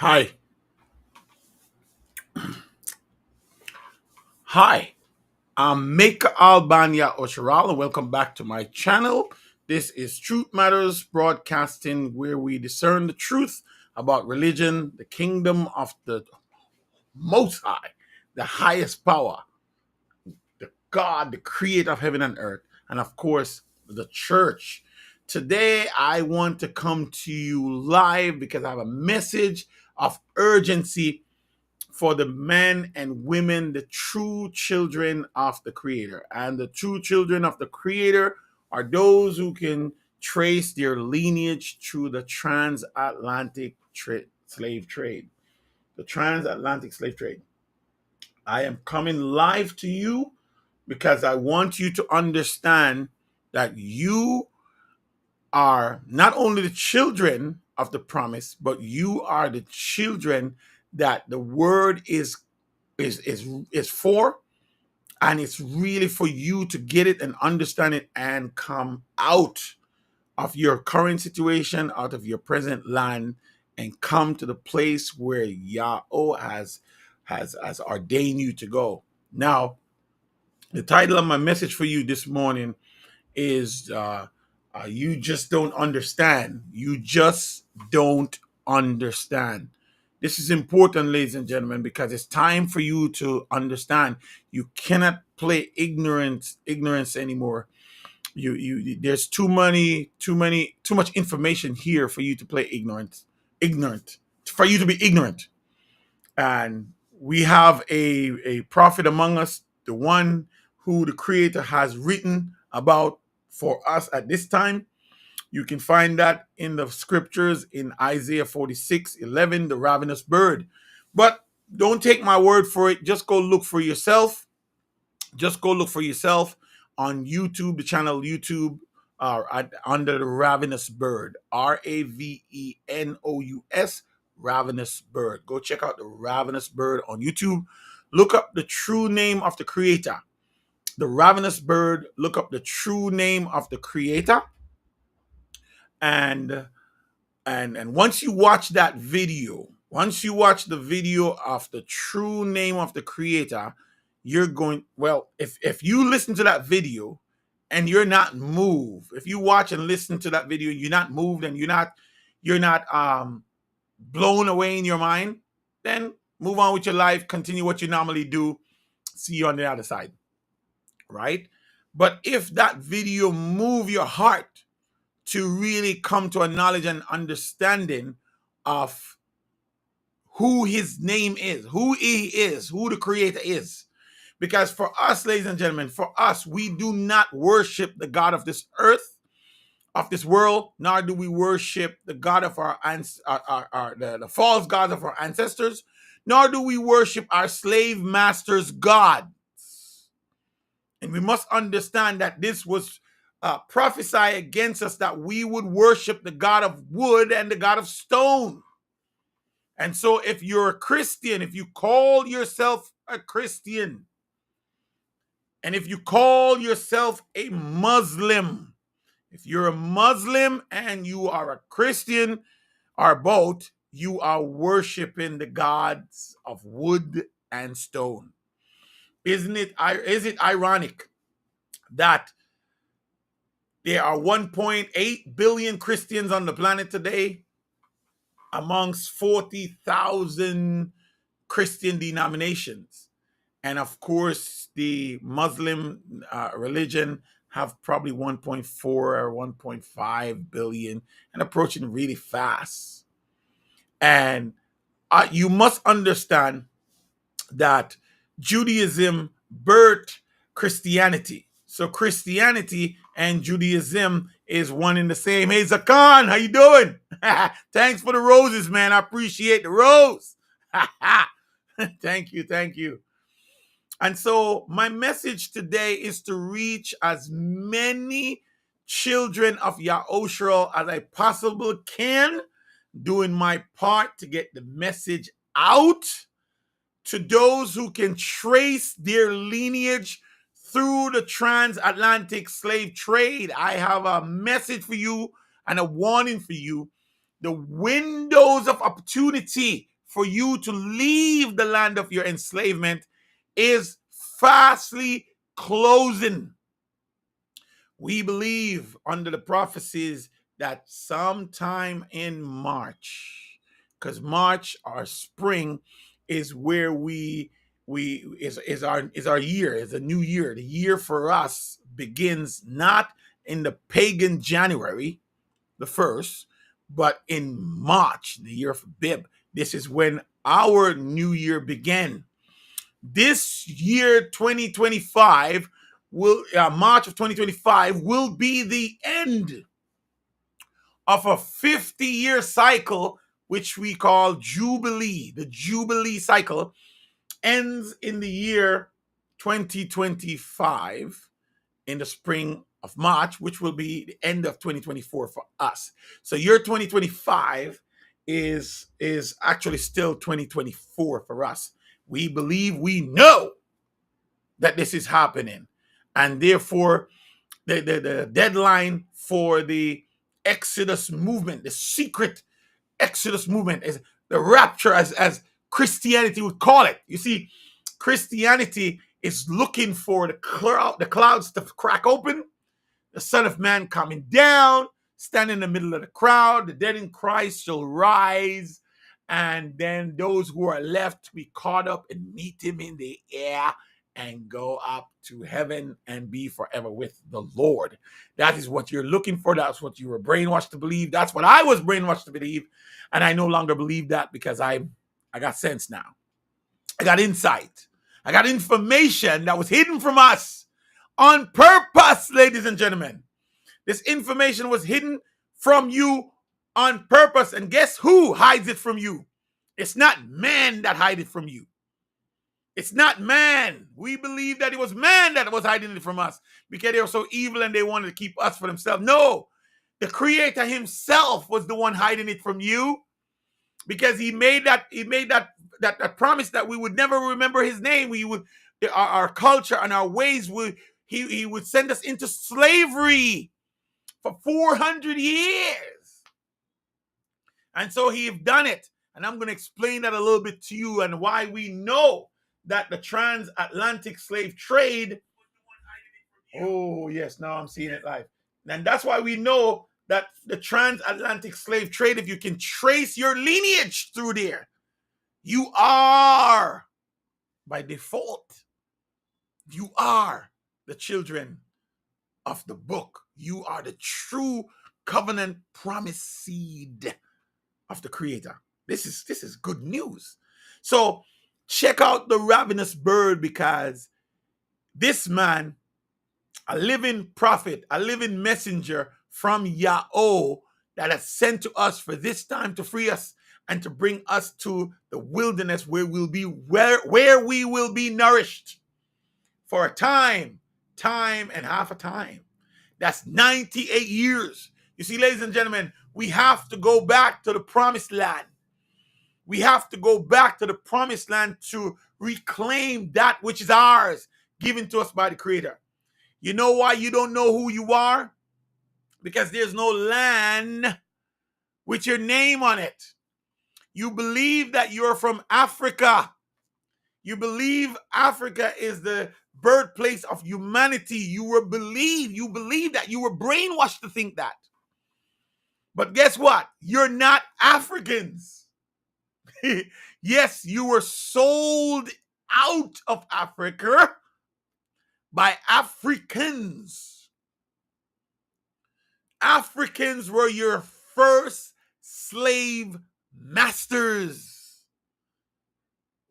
Hi. Hi. I'm Meka Albania Osharal, and welcome back to my channel. This is Truth Matters Broadcasting, where we discern the truth about religion, the kingdom of the Most High, the highest power, the God, the creator of heaven and earth, and of course, the church. Today, I want to come to you live because I have a message of urgency for the men and women, the true children of the Creator. And the true children of the Creator are those who can trace their lineage through the transatlantic slave trade. The transatlantic slave trade. I am coming live to you because I want you to understand that you are not only the children of the promise, but you are the children that the word is for, and it's really for you to get it and understand it and come out of your current situation, out of your present land, and come to the place where Yahweh has ordained you to go. Now, the title of my message for you this morning is you just don't understand. You just don't understand. This is important, ladies and gentlemen, because it's time for you to understand. You cannot play ignorance anymore. There's too much information here for you to play ignorant, for you to be ignorant. And we have a prophet among us, the one who the Creator has written about for us at this time. You can find that in the scriptures in Isaiah 46:11, the ravenous bird. But don't take my word for it. Just go look for yourself. Just go look for yourself on YouTube, the channel YouTube, under the ravenous bird, Ravenous, ravenous bird. Go check out the ravenous bird on YouTube. Look up the true name of the Creator. The ravenous bird. Look up the true name of the Creator, and once you watch that video, once you watch the video of the true name of the Creator, you're going, well, if you listen to that video and you're not moved, if you watch and listen to that video, you're not moved and you're not blown away in your mind, then move on with your life, continue what you normally do. See you on the other side, right? But if that video move your heart to really come to a knowledge and understanding of who his name is, who he is, who the Creator is. Because for us, ladies and gentlemen, for us, we do not worship the God of this earth, of this world, nor do we worship the God of the false gods of our ancestors, nor do we worship our slave masters' God. And we must understand that this was prophesied against us, that we would worship the God of wood and the God of stone. And so if you're a Christian, if you call yourself a Christian, and if you call yourself a Muslim, if you're a Muslim and you are a Christian, or both, you are worshiping the gods of wood and stone. Is it ironic that there are 1.8 billion Christians on the planet today amongst 40,000 Christian denominations? And of course, the Muslim religion have probably 1.4 or 1.5 billion and approaching really fast. And you must understand that Judaism birthed Christianity. So Christianity and Judaism is one and the same. Hey, Zakan, how you doing? Thanks for the roses, man. I appreciate the rose. Thank you, thank you. And so my message today is to reach as many children of Yahushua as I possibly can, doing my part to get the message out to those who can trace their lineage through the transatlantic slave trade. I have a message for you and a warning for you. The windows of opportunity for you to leave the land of your enslavement is fastly closing. We believe under the prophecies that sometime in March, because March, our spring, is where we is our year, is a new year. The year for us begins not in the pagan January the 1st, but in March, the year of Bib. This is when our new year began. This year 2025 will March of 2025 will be the end of a 50-year cycle, which we call Jubilee. The Jubilee cycle ends in the year 2025 in the spring of March, which will be the end of 2024 for us. So year 2025 is actually still 2024 for us. We believe, we know that this is happening, and therefore the deadline for the Exodus movement, the secret Exodus movement, is the rapture, as Christianity would call it. You see, Christianity is looking for the clouds to crack open, the Son of Man coming down, stand in the middle of the crowd, the dead in Christ shall rise, and then those who are left to be caught up and meet him in the air and go up to heaven and be forever with the Lord. That is what you're looking for. That's what you were brainwashed to believe. That's what I was brainwashed to believe. And I no longer believe that, because I got sense now. I got insight. I got information that was hidden from us on purpose, ladies and gentlemen. This information was hidden from you on purpose. And guess who hides it from you? It's not man that hides it from you. It's not man. We believe that it was man that was hiding it from us because they were so evil and they wanted to keep us for themselves. No, the Creator himself was the one hiding it from you, because he made that promise that we would never remember his name. We would, our culture and our ways would, he would send us into slavery for 400 years. And so he's done it. And I'm going to explain that a little bit to you, and why we know that the transatlantic slave trade. Oh, yes, now I'm seeing it live. And that's why we know that the transatlantic slave trade, if you can trace your lineage through there, you are, by default, you are the children of the book. You are the true covenant promise seed of the Creator. This is good news. So check out the ravenous bird, because this man, a living prophet, a living messenger from Yahweh, that has sent to us for this time to free us and to bring us to the wilderness, where we'll be where we will be nourished for a time and half a time. That's 98 years. You see, ladies and gentlemen, we have to go back to the promised land. We have to go back to the promised land to reclaim that which is ours, given to us by the Creator. You know why you don't know who you are? Because there's no land with your name on it. You believe that you're from Africa. You believe Africa is the birthplace of humanity. You believe that. You were brainwashed to think that. But guess what? You're not Africans. Yes, you were sold out of Africa by Africans. Africans were your first slave masters.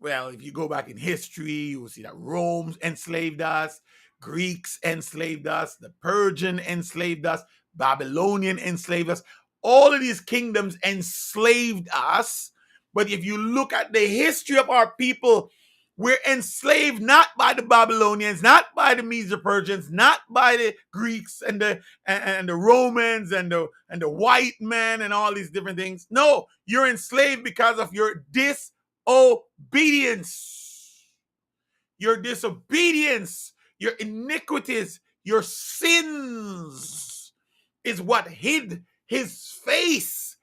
Well, if you go back in history, you will see that Rome enslaved us, Greeks enslaved us, the Persian enslaved us, Babylonian enslaved us. All of these kingdoms enslaved us. But if you look at the history of our people, we're enslaved not by the Babylonians, not by the Medo-Persians, not by the Greeks and the Romans and the white men and all these different things. No, you're enslaved because of your disobedience. Your disobedience, your iniquities, your sins is what hid his face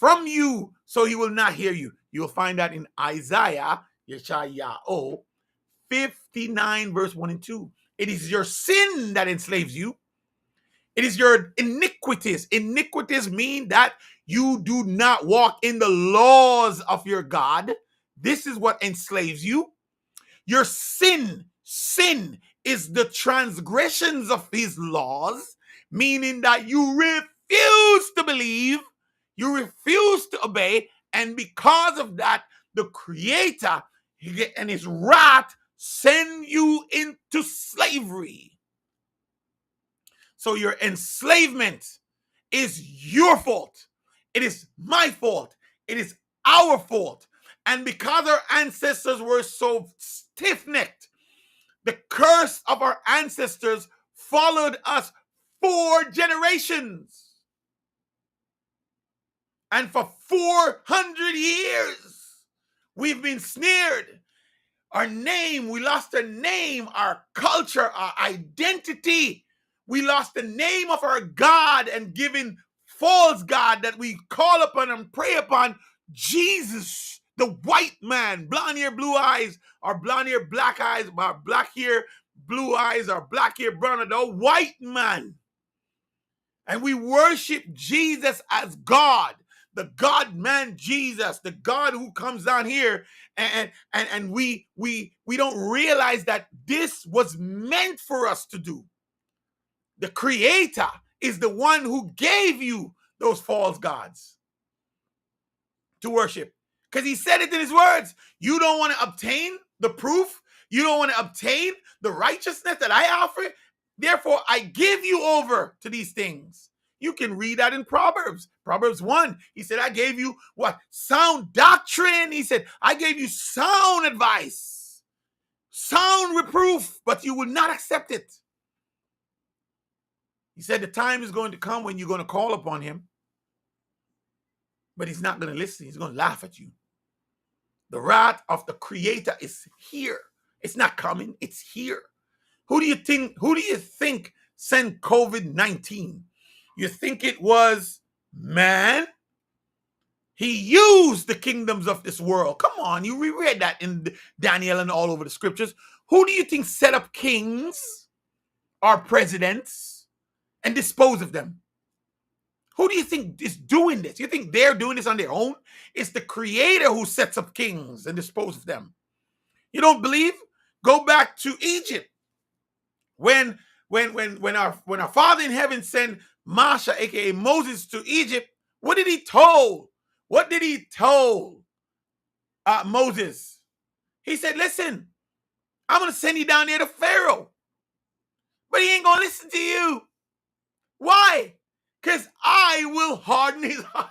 from you, so he will not hear you. You'll find that in Isaiah, Yeshayahu, 59, verse 1 and 2. It is your sin that enslaves you. It is your iniquities. Iniquities mean that you do not walk in the laws of your God. This is what enslaves you. Your sin is the transgressions of his laws, meaning that you refuse to believe, you refuse to obey, and because of that, the Creator and his wrath send you into slavery. So your enslavement is your fault. It is my fault. It is our fault. And because our ancestors were so stiff-necked, the curse of our ancestors followed us 4 generations. And for 400 years, we've been sneered. Our name, we lost our name, our culture, our identity. We lost the name of our God and given false God that we call upon and pray upon, Jesus, the white man, blonde hair, blue eyes, or blonde hair, black eyes, or black hair, blue eyes, or black hair, brown, the white man. And we worship Jesus as God, the God man Jesus, the God who comes down here, and we don't realize that this was meant for us to do. The Creator is the one who gave you those false gods to worship, because he said it in his words. You don't want to obtain the proof, you don't want to obtain the righteousness that I offer, therefore I give you over to these things. You can read that in Proverbs 1. He said, I gave you what? Sound doctrine. He said, I gave you sound advice, sound reproof, but you will not accept it. He said the time is going to come when you're going to call upon him, but he's not going to listen. He's going to laugh at you. The wrath of the Creator is here. It's not coming. It's here. Who do you think sent COVID-19? You think it was man? He used the kingdoms of this world. Come on, you reread that in Daniel and all over the scriptures. Who do you think set up kings or presidents and dispose of them? Who do you think is doing this? You think they're doing this on their own? It's the Creator who sets up kings and disposes of them. You don't believe? Go back to Egypt. When our Father in heaven sent Masha, aka Moses, to Egypt, what did he tell? What did he tell Moses? He said, listen, I'm going to send you down there to Pharaoh, but he ain't going to listen to you. Why? Because I will harden his heart.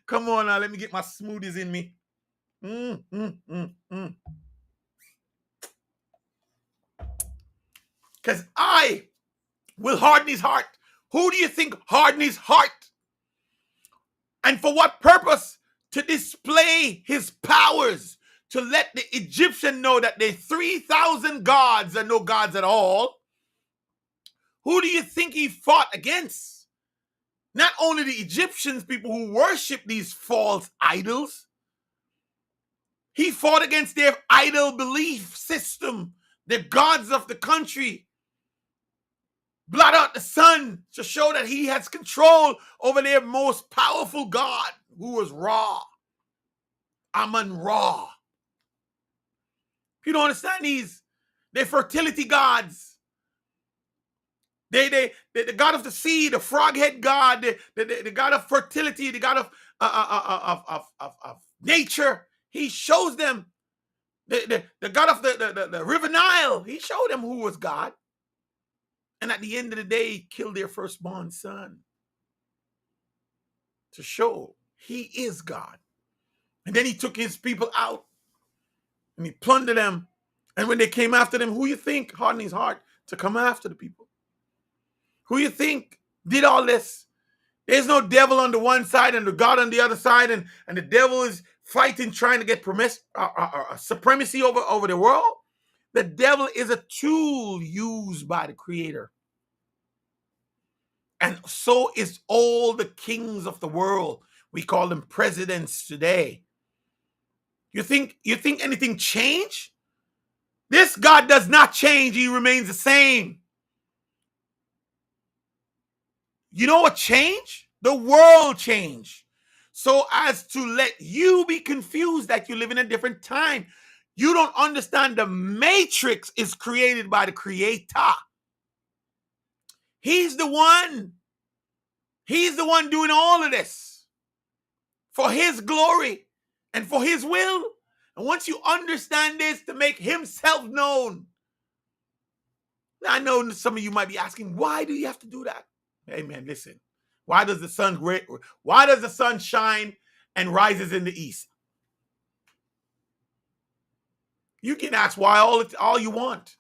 Come on now, let me get my smoothies in me. Because I will harden his heart. Who do you think hardened his heart? And for what purpose? To display his powers, to let the Egyptian know that they 3,000 gods are no gods at all. Who do you think he fought against? Not only the Egyptians, people who worship these false idols. He fought against their idol belief system, the gods of the country. Blot out the sun to show that he has control over their most powerful god, who was Ra. Amun-Ra. You don't understand they're fertility gods. The god of the sea, the frog-head god, the god of fertility, the god of nature. He shows them the god of the river Nile. He showed them who was God. And at the end of the day, he killed their firstborn son to show he is God. And then he took his people out and he plundered them. And when they came after them, who you think hardened his heart to come after the people? Who you think did all this? There's no devil on the one side and the God on the other side, and the devil is fighting, trying to get supremacy over the world. The devil is a tool used by the Creator. And so is all the kings of the world. We call them presidents today. You think anything changed? This God does not change. He remains the same. You know what changed? The world changed. So as to let you be confused that you live in a different time. You don't understand the matrix is created by the creator. He's the one. He's the one doing all of this for his glory and for his will. And once you understand this, to make himself known. Now, I know some of you might be asking, why do you have to do that? Hey man, listen. Why does the sun shine and rises in the east? You can ask why all you want.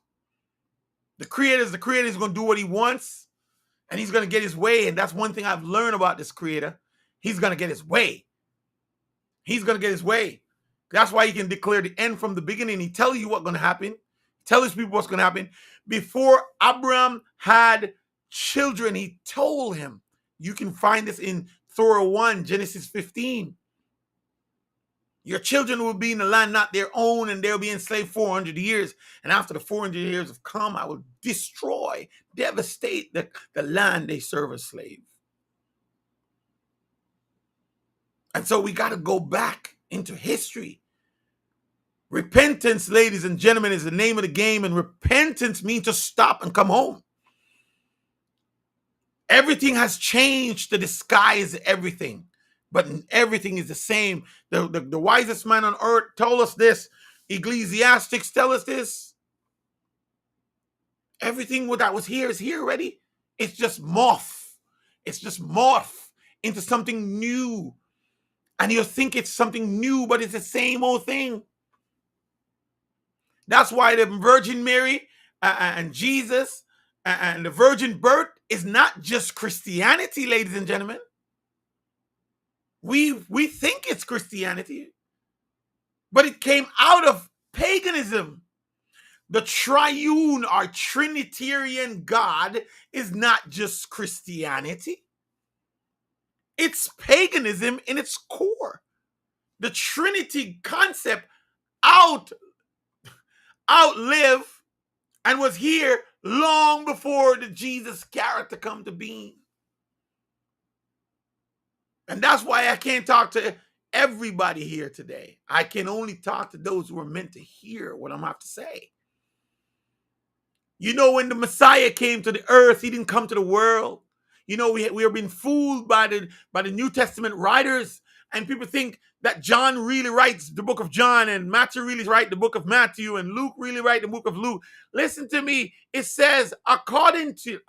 The creator is going to do what he wants, and he's going to get his way. And that's one thing I've learned about this creator. He's going to get his way. He's going to get his way. That's why he can declare the end from the beginning. He tells you what's going to happen. Tell his people what's going to happen. Before Abraham had children, he told him. You can find this in Torah 1, Genesis 15. Your children will be in the land not their own, and they'll be enslaved 400 years. And after the 400 years have come, I will destroy, devastate the land they serve as slaves. And so we got to go back into history. Repentance, ladies and gentlemen, is the name of the game. And repentance means to stop and come home. Everything has changed to disguise everything. But everything is the same. The wisest man on earth told us this. Ecclesiastics tell us this. Everything that was here is here already. It's just morph. It's just morph into something new. And you'll think it's something new, but it's the same old thing. That's why the Virgin Mary and Jesus and the virgin birth is not just Christianity, ladies and gentlemen. We think it's Christianity, but it came out of paganism. The triune or Trinitarian God is not just Christianity. It's paganism in its core. The Trinity concept outlived and was here long before the Jesus character come to being. And that's why I can't talk to everybody here today. I can only talk to those who are meant to hear what I'm about to say. You know, when the Messiah came to the earth, he didn't come to the world. You know, we are being fooled by the New Testament writers, and people think that John really writes the book of John, and Matthew really writes the book of Matthew, and Luke really writes the book of Luke. Listen to me. It says according to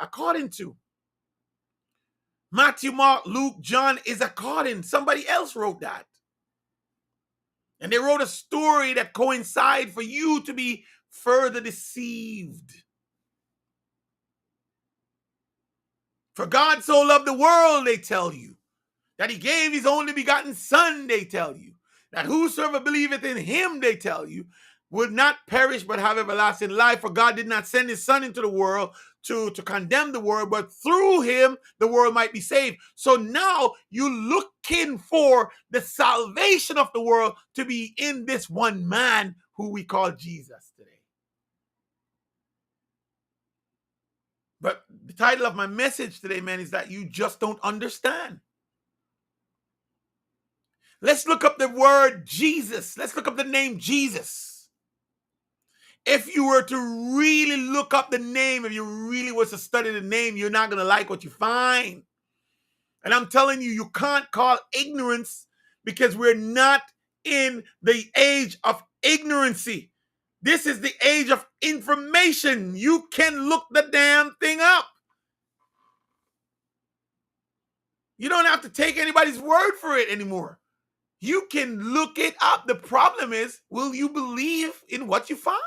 Matthew, Mark, Luke, John is according. Somebody else wrote that. And they wrote a story that coincides for you to be further deceived. For God so loved the world, they tell you, that he gave his only begotten son, they tell you, that whosoever believeth in him, they tell you, would not perish but have everlasting life. For God did not send his son into the world to condemn the world, but through him the world might be saved. So now you're looking for the salvation of the world to be in this one man who we call Jesus today. But the title of my message today, man, is that you just don't understand. Let's look up the word Jesus. Let's look up the name Jesus. If you were to really look up the name, if you really was to study the name, you're not going to like what you find. And I'm telling you, you can't call ignorance, because we're not in the age of ignorancy. This is the age of information. You can look the damn thing up. You don't have to take anybody's word for it anymore. You can look it up. The problem is, will you believe in what you find?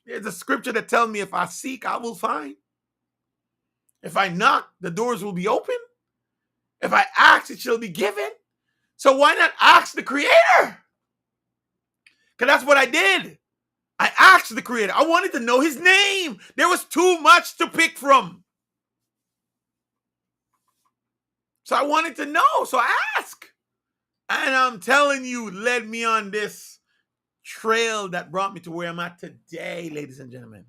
There's a scripture that tells me if I seek, I will find. If I knock, the doors will be open. If I ask, it shall be given. So why not ask the Creator? Because that's what I did. I asked the Creator. I wanted to know his name. There was too much to pick from. So I wanted to know. So I asked. And I'm telling you, led me on this trail that brought me to where I'm at today, ladies and gentlemen.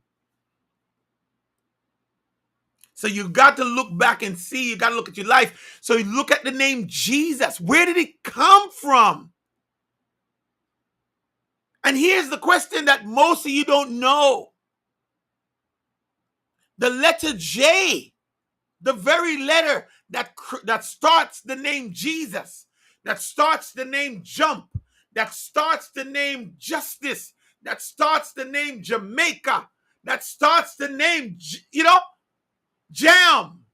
So you got to look back and see. You got to look at your life. So you look at the name Jesus. Where did it come from? And here's the question that most of you don't know. The letter J, the very letter that starts the name Jesus, that starts the name Jump, that starts the name Justice, that starts the name Jamaica, that starts the name, Jam,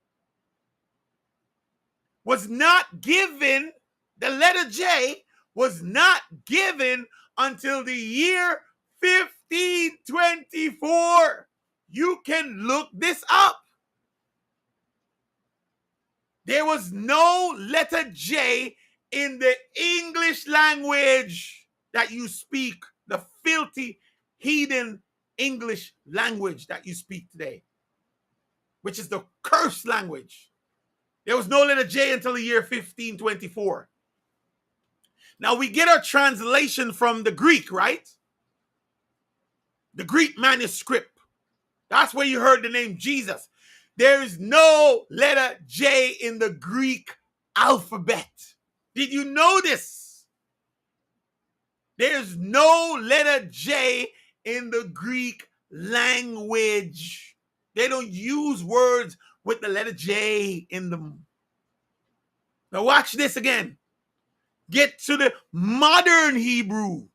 was not given, the letter J was not given until the year 1524. You can look this up. There was no letter J in the English language that you speak, the filthy, heathen English language that you speak today, which is the cursed language. There was no letter J until the year 1524. Now we get our translation from the Greek, right? The Greek manuscript. That's where you heard the name Jesus. There is no letter J in the Greek alphabet. Did you know this? There's no letter J in the Greek language. They don't use words with the letter J in them. Now watch this again. Get to the modern Hebrew.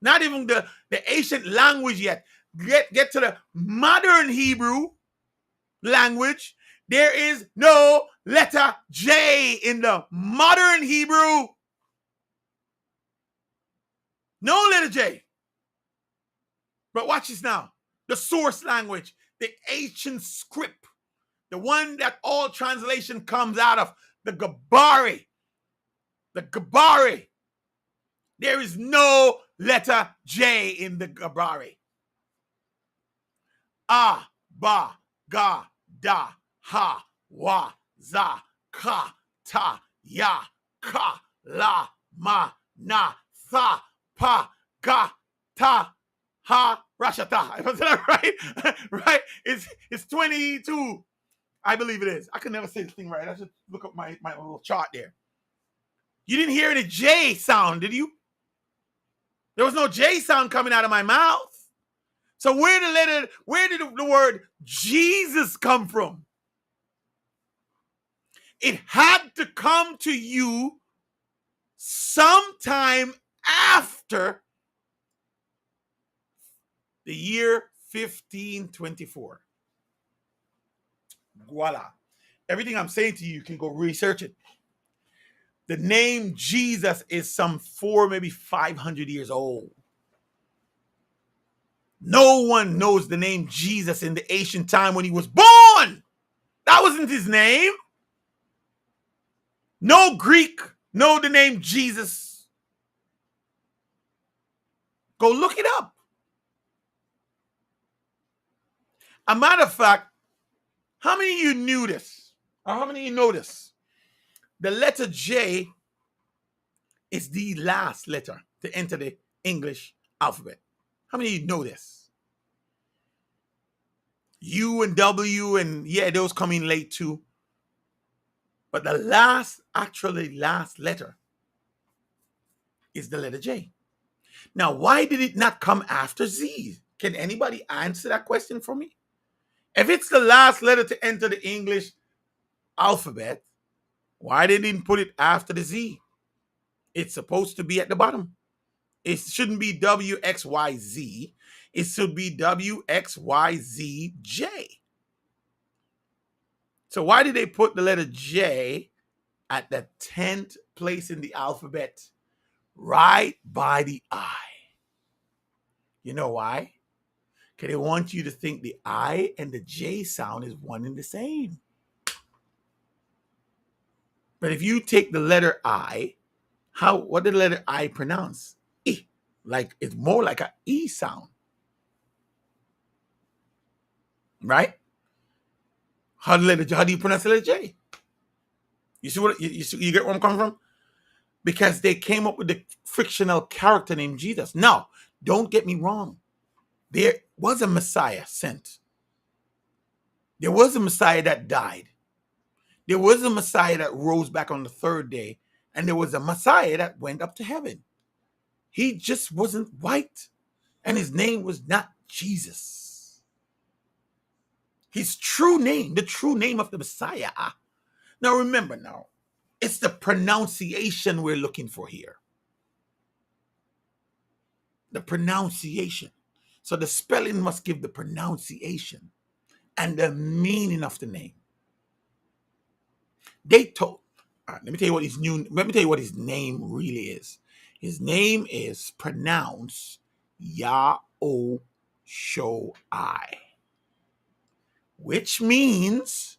Not even the ancient language yet. Get to the modern Hebrew language. There is no letter J in the modern Hebrew. No letter J. But watch this now. The source language, the ancient script, the one that all translation comes out of, the Gabari. The Gabari. There is no letter J in the Gabari. Ah, ba, ga, da, ha, wa, za, ka, ta, ya, ka, la, ma, na, tha, pa, ga, ta, ha, rashata. Is that right? Right? It's 22. I believe it is. I can never say this thing right. I should look up my little chart there. You didn't hear any J sound, did you? There was no J sound coming out of my mouth. So where did the word Jesus come from? It had to come to you sometime after the year 1524. Voila. Everything I'm saying to you can go research it. The name Jesus is some 400, maybe 500 years old. No one knows the name Jesus in the ancient time when he was born. That wasn't his name. No Greek know the name Jesus. Go look it up. A matter of fact, how many of you knew this? Or how many of you know this? The letter J is the last letter to enter the English alphabet. How many of you know this? U and W and yeah, those come in late too. But the last letter is the letter J. Now, why did it not come after Z? Can anybody answer that question for me? If it's the last letter to enter the English alphabet, why they didn't put it after the Z? It's supposed to be at the bottom. It shouldn't be WXYZ. It should be WXYZJ. So why did they put the letter J at the 10th place in the alphabet, right by the I? You know why? Because they want you to think the I and the J sound is one and the same. But if you take the letter I, what did the letter I pronounce? E. Like it's more like an E sound. Right? How do you pronounce the letter J? You see what you get where I'm coming from? Because they came up with the fictional character named Jesus. Now, don't get me wrong. There was a Messiah sent. There was a Messiah that died. There was a Messiah that rose back on the third day. And there was a Messiah that went up to heaven. He just wasn't white. And his name was not Jesus. His true name, the true name of the Messiah. Now remember now, it's the pronunciation we're looking for here. The pronunciation. So the spelling must give the pronunciation and the meaning of the name. They told, all right, let me tell you what his name really is. His name is pronounced Yahweh, which means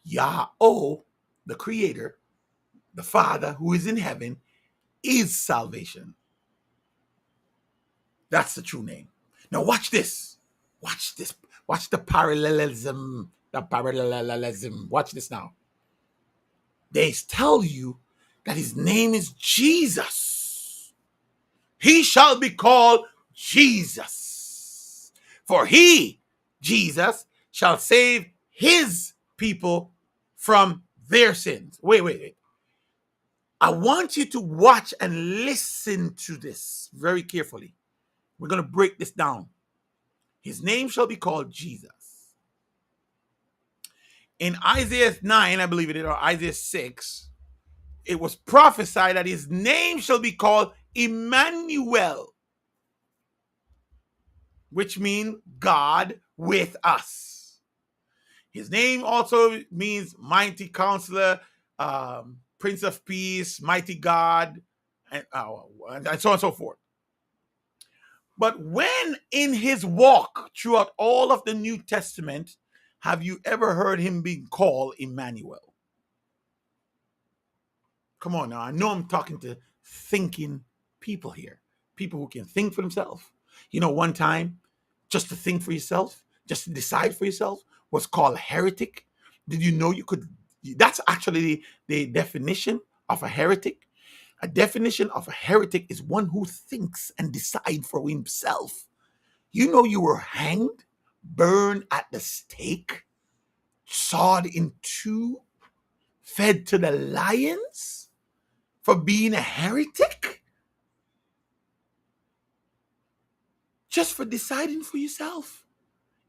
Yahweh, the creator, the Father who is in heaven, is salvation. That's the true name. Now watch this. Watch this. Watch the parallelism. The parallelism. Watch this now. They tell you that his name is Jesus. He shall be called Jesus. For he, Jesus, shall save his people from their sins. Wait. I want you to watch and listen to this very carefully. We're going to break this down. His name shall be called Jesus. In Isaiah 9, I believe it is, or Isaiah 6, it was prophesied that his name shall be called Emmanuel, which means God with us. His name also means mighty counselor, Prince of Peace, mighty God, and so on and so forth. But when in his walk throughout all of the New Testament, have you ever heard him being called Emmanuel? Come on now. I know I'm talking to thinking people here, people who can think for themselves. You know, one time, just to think for yourself, just to decide for yourself, was called heretic. Did you know you could? That's actually the definition of a heretic. A definition of a heretic is one who thinks and decides for himself. You know, you were hanged, burned at the stake, sawed in two, fed to the lions for being a heretic? Just for deciding for yourself.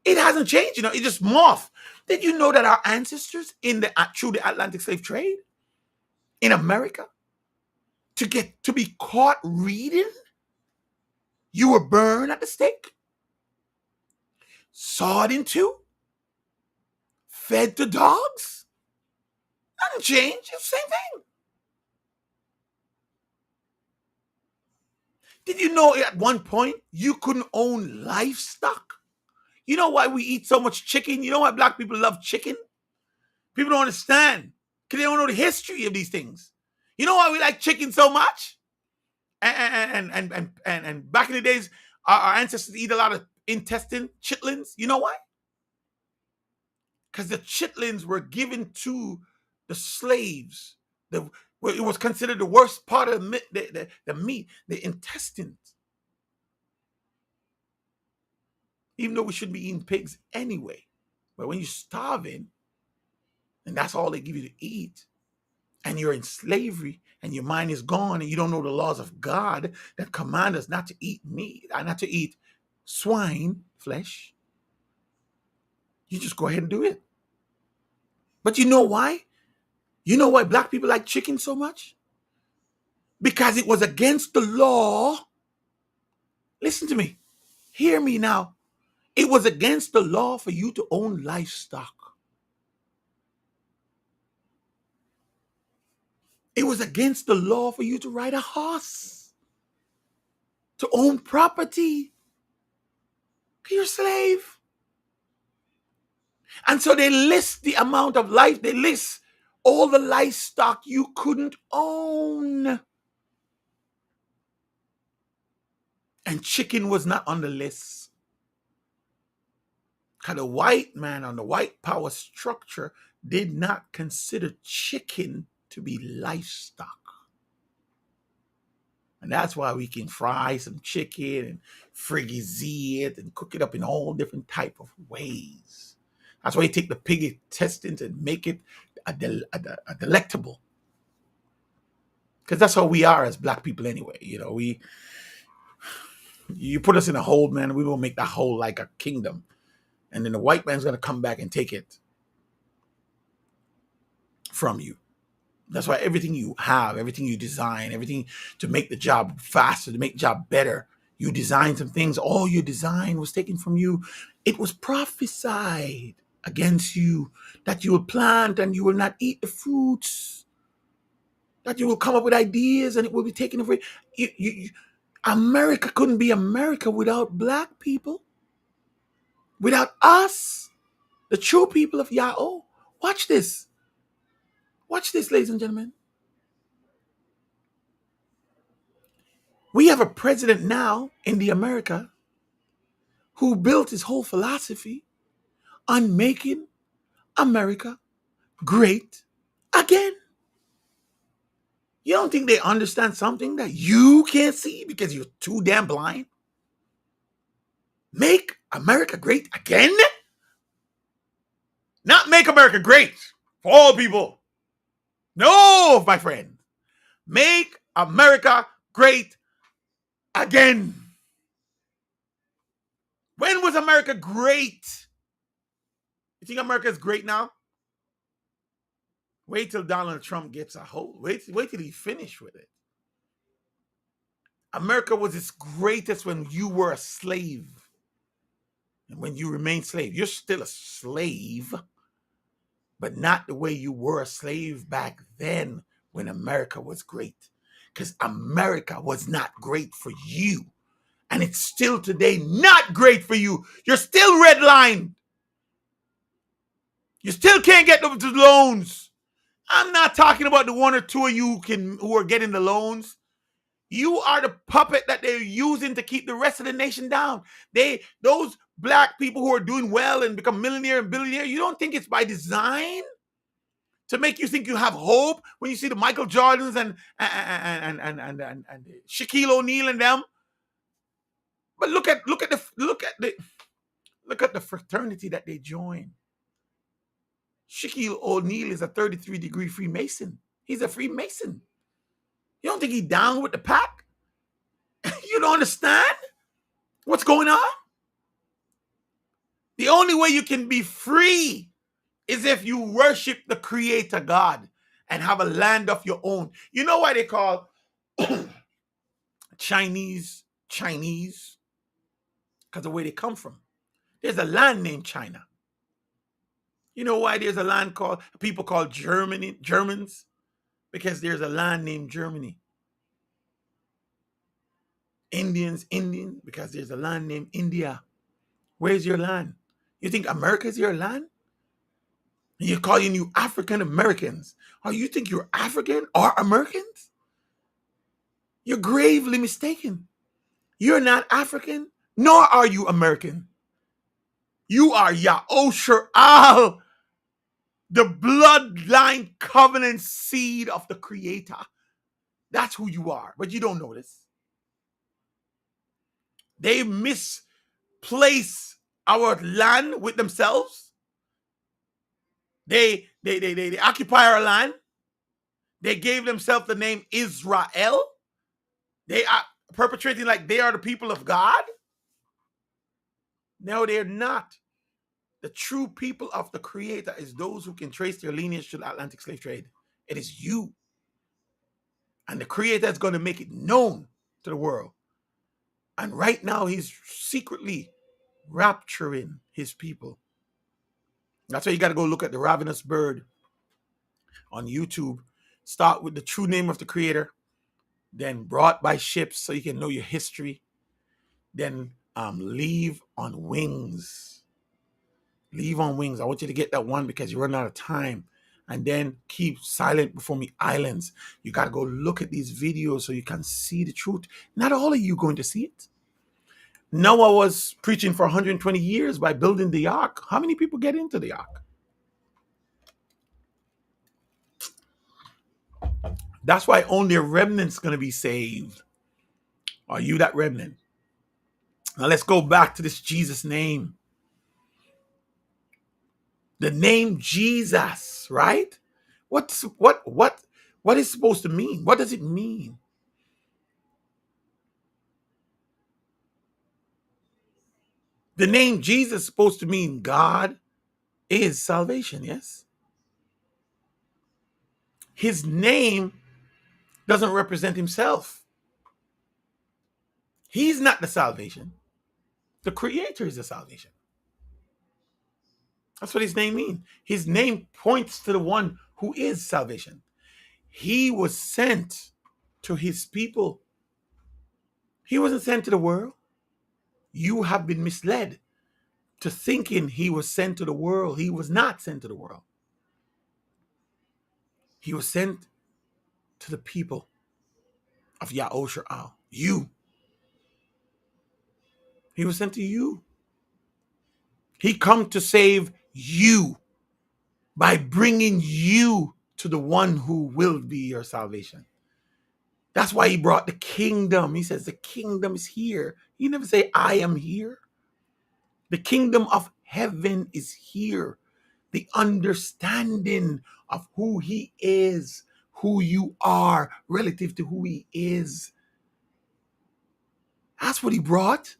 It hasn't changed, it just morphed. Did you know that our ancestors through the Atlantic slave trade in America, to be caught reading, you were burned at the stake, sawed in two, fed to dogs? Nothing changed. It's the same thing. Did you know at one point you couldn't own livestock? You know why we eat so much chicken? You know why black people love chicken? People don't understand because they don't know the history of these things. You know why we like chicken so much? And back in the days, our ancestors eat a lot of intestine, chitlins. You know why? Because the chitlins were given to the slaves. It was considered the worst part of the meat, the intestines. Even though we shouldn't be eating pigs anyway. But when you're starving, and that's all they give you to eat, and you're in slavery, and your mind is gone, and you don't know the laws of God that command us not to eat meat, not to eat swine flesh, you just go ahead and do it. But you know why? You know why black people like chicken so much? Because it was against the law. Listen to me. Hear me now. It was against the law for you to own livestock. It was against the law for you to ride a horse, to own property. You're a slave. And so they list the amount of life, they list all the livestock you couldn't own. And chicken was not on the list. Because the white man on the white power structure did not consider chicken to be livestock. And that's why we can fry some chicken and frigizie it and cook it up in all different type of ways. That's why you take the pig intestines and make it a delectable. Because that's how we are as black people anyway. You know, you put us in a hole, man, we will make that hole like a kingdom. And then the white man's going to come back and take it from you. That's why everything you have, everything you design, everything to make the job faster, to make the job better, you design some things, all your design was taken from you. It was prophesied against you that you will plant and you will not eat the fruits, that you will come up with ideas and it will be taken away. America couldn't be America without black people, without us, the true people of Yahweh. Watch this. Watch this, ladies and gentlemen. We have a president now in the America who built his whole philosophy on making America great again. You don't think they understand something that you can't see because you're too damn blind? Make America great again? Not make America great for all people. No, my friend. Make America great again. When was America great? You think America is great now? Wait till Donald Trump gets a hold. Wait till he finish with it. America was its greatest when you were a slave. And when you remain slave, you're still a slave, but not the way you were a slave back then when America was great. Because America was not great for you. And it's still today not great for you. You're still redlined. You still can't get the loans. I'm not talking about the one or two of you who are getting the loans. You are the puppet that they're using to keep the rest of the nation down. Those black people who are doing well and become millionaire and billionaire, you don't think it's by design to make you think you have hope when you see the Michael Jordans and Shaquille O'Neal and them. But look at the fraternity that they join. Shaquille O'Neal is a 33-degree Freemason. He's a Freemason. You don't think he's down with the pack? You don't understand what's going on? The only way you can be free is if you worship the Creator God and have a land of your own. You know why they call Chinese? Because of where they come from. There's a land named China. You know why there's a land called, people call Germans? Because there's a land named Germany. Indian, because there's a land named India. Where's your land? You think America is your land? And you're calling you African Americans. Oh, you think you're African or Americans? You're gravely mistaken. You're not African, nor are you American. You are Ya'osher-Al, the bloodline covenant seed of the Creator. That's who you are, but you don't know this. They misplace our land with themselves. They occupy our land. They gave themselves the name Israel. They are perpetrating like they are the people of God. No, they're not. The true people of the Creator is those who can trace their lineage to the Atlantic slave trade. It is you. And the Creator is going to make it known to the world. And right now, he's secretly rapturing his people. That's why you got to go look at The Ravenous Bird on YouTube. Start with the true name of the Creator, then Brought by Ships so you can know your history, then Leave on Wings. Leave on Wings. I want you to get that one because you're running out of time. And then Keep Silent Before Me Islands. You got to go look at these videos so you can see the truth. Not all of you going to see it. Noah was preaching for 120 years by building the ark. How many people get into the ark? That's why only a remnant's going to be saved. Are you that remnant? Now let's go back to this Jesus name. The name Jesus, right? What is supposed to mean? What does it mean? The name Jesus is supposed to mean God is salvation, yes? His name doesn't represent himself. He's not the salvation. The creator is the salvation. That's what his name means. His name points to the one who is salvation. He was sent to his people. He wasn't sent to the world. You have been misled to thinking he was sent to the world. He was not sent to the world. He was sent to the people of Yahushua. You. He was sent to you. He come to save you by bringing you to the one who will be your salvation. That's why he brought the kingdom. He says the kingdom is here. He never say I am here. The kingdom of heaven is here. The understanding of who he is, who you are relative to who he is. That's what he brought.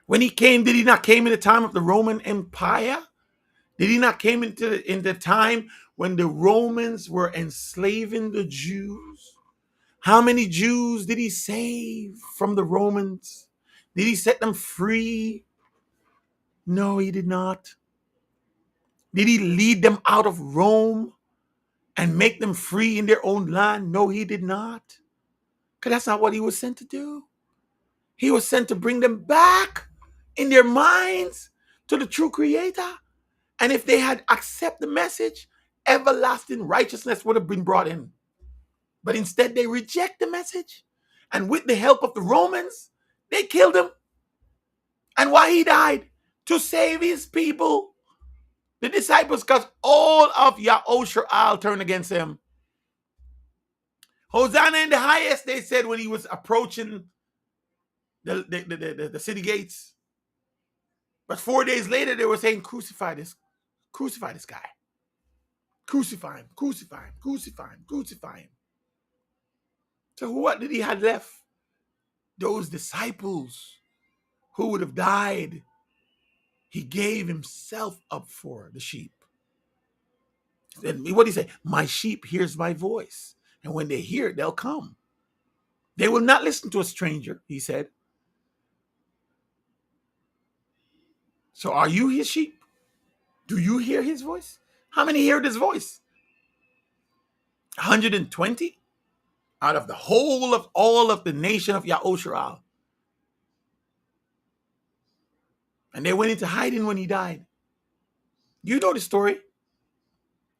When he came, did he not came in the time of the Roman Empire? Did he not came in the time when the Romans were enslaving the Jews? How many Jews did he save from the Romans? Did he set them free? No, he did not. Did he lead them out of Rome and make them free in their own land? No, he did not. Because that's not what he was sent to do. He was sent to bring them back in their minds to the true creator. And if they had accepted the message, everlasting righteousness would have been brought in. But instead, they reject the message. And with the help of the Romans, they killed him. And why he died? To save his people. The disciples, because all of Yahushua turned against him. Hosanna in the highest, they said when he was approaching the city gates. But 4 days later, they were saying, crucify this guy. Crucify him, crucify him, crucify him, crucify him. So what did he have left? Those disciples who would have died. He gave himself up for the sheep. And what did he say? My sheep hears my voice. And when they hear it, they'll come. They will not listen to a stranger, he said. So are you his sheep? Do you hear his voice? How many heard his voice? 120 out of the whole of all of the nation of Yahushua. And they went into hiding when he died. You know the story.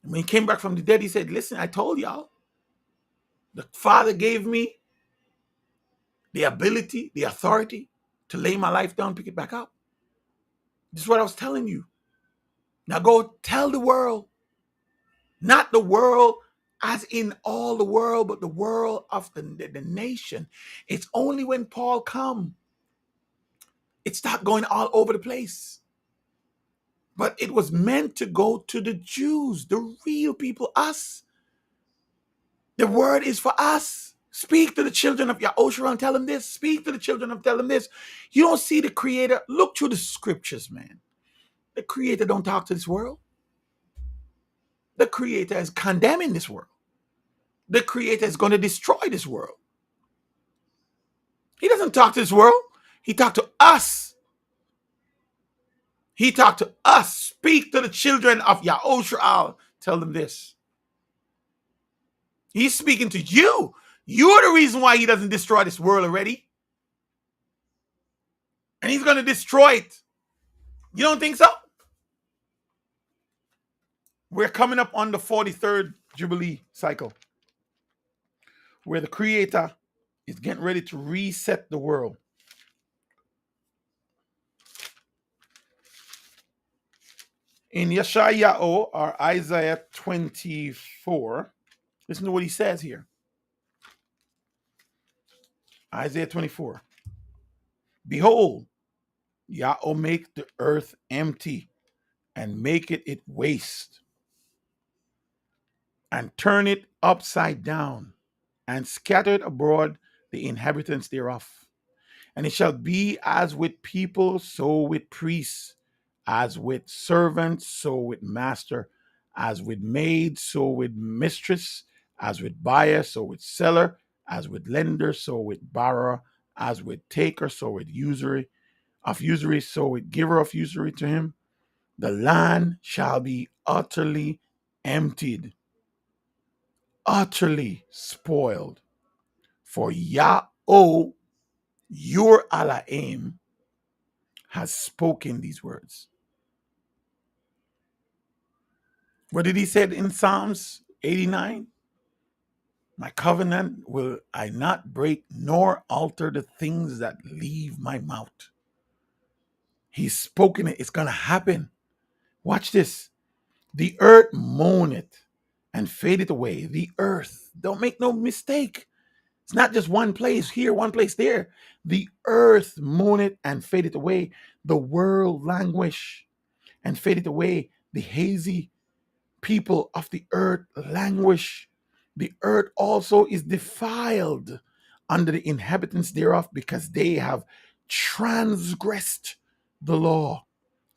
And when he came back from the dead, he said, listen, I told y'all. The Father gave me the ability, the authority to lay my life down, pick it back up. This is what I was telling you. Now go tell the world. Not the world as in all the world, but the world of the nation. It's only when Paul come, it started going all over the place. But it was meant to go to the Jews, the real people, us. The word is for us. Speak to the children of Yahushua and tell them this. Speak to the children and tell them this. You don't see the creator. Look through the scriptures, man. The creator don't talk to this world. The creator is condemning this world. The creator is going to destroy this world. He doesn't talk to this world. He talked to us. He talked to us. Speak to the children of Yahushua. Tell them this. He's speaking to you. You're the reason why he doesn't destroy this world already. And he's going to destroy it. You don't think so? We're coming up on the 43rd Jubilee cycle, where the Creator is getting ready to reset the world. In Yeshayahu, or Isaiah 24, Listen to what he says here. Isaiah 24. Behold, Yah will make the earth empty and make it waste and turn it upside down and scatter it abroad the inhabitants thereof. And it shall be as with people, so with priests, as with servants, so with master, as with maid, so with mistress, as with buyer, so with seller, as with lender, so with borrower, as with taker, so with usury of usury, so with giver of usury to him. The land shall be utterly emptied, utterly spoiled. For Yahweh, your Elohim, has spoken these words. What did he say in Psalms 89? My covenant will I not break nor alter the things that leave my mouth. He's spoken it. It's going to happen. Watch this. The earth moaneth and fadeth away. The earth. Don't make no mistake. It's not just one place here, one place there. The earth moaneth and fadeth away. The world languish and fadeth away. The hazy people of the earth languish. The earth also is defiled under the inhabitants thereof, because they have transgressed the law,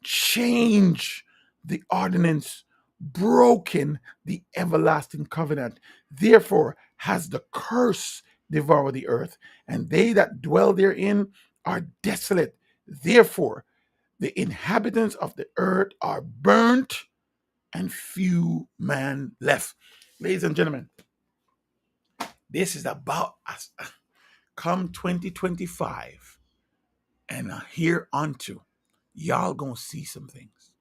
changed the ordinance, broken the everlasting covenant. Therefore has the curse devoured the earth, and they that dwell therein are desolate. Therefore the inhabitants of the earth are burnt, and few man left. Ladies and gentlemen, this is about us. Come 2025 and here unto, y'all gonna see some things.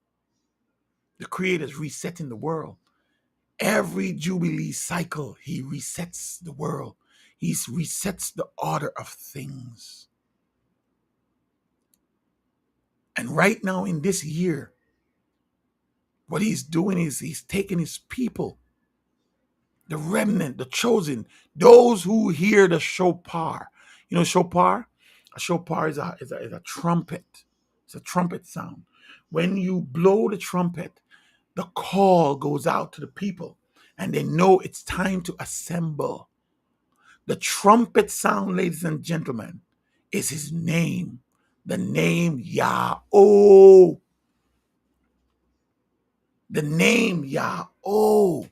The Creator's resetting the world. Every Jubilee cycle, he resets the world. He resets the order of things. And right now in this year, what he's doing is he's taking his people, the remnant, the chosen, those who hear the shofar. You know shofar? A shofar is a trumpet. It's a trumpet sound. When you blow the trumpet, the call goes out to the people, and they know it's time to assemble. The trumpet sound, ladies and gentlemen, is his name. The name Yahweh. The name Yahweh.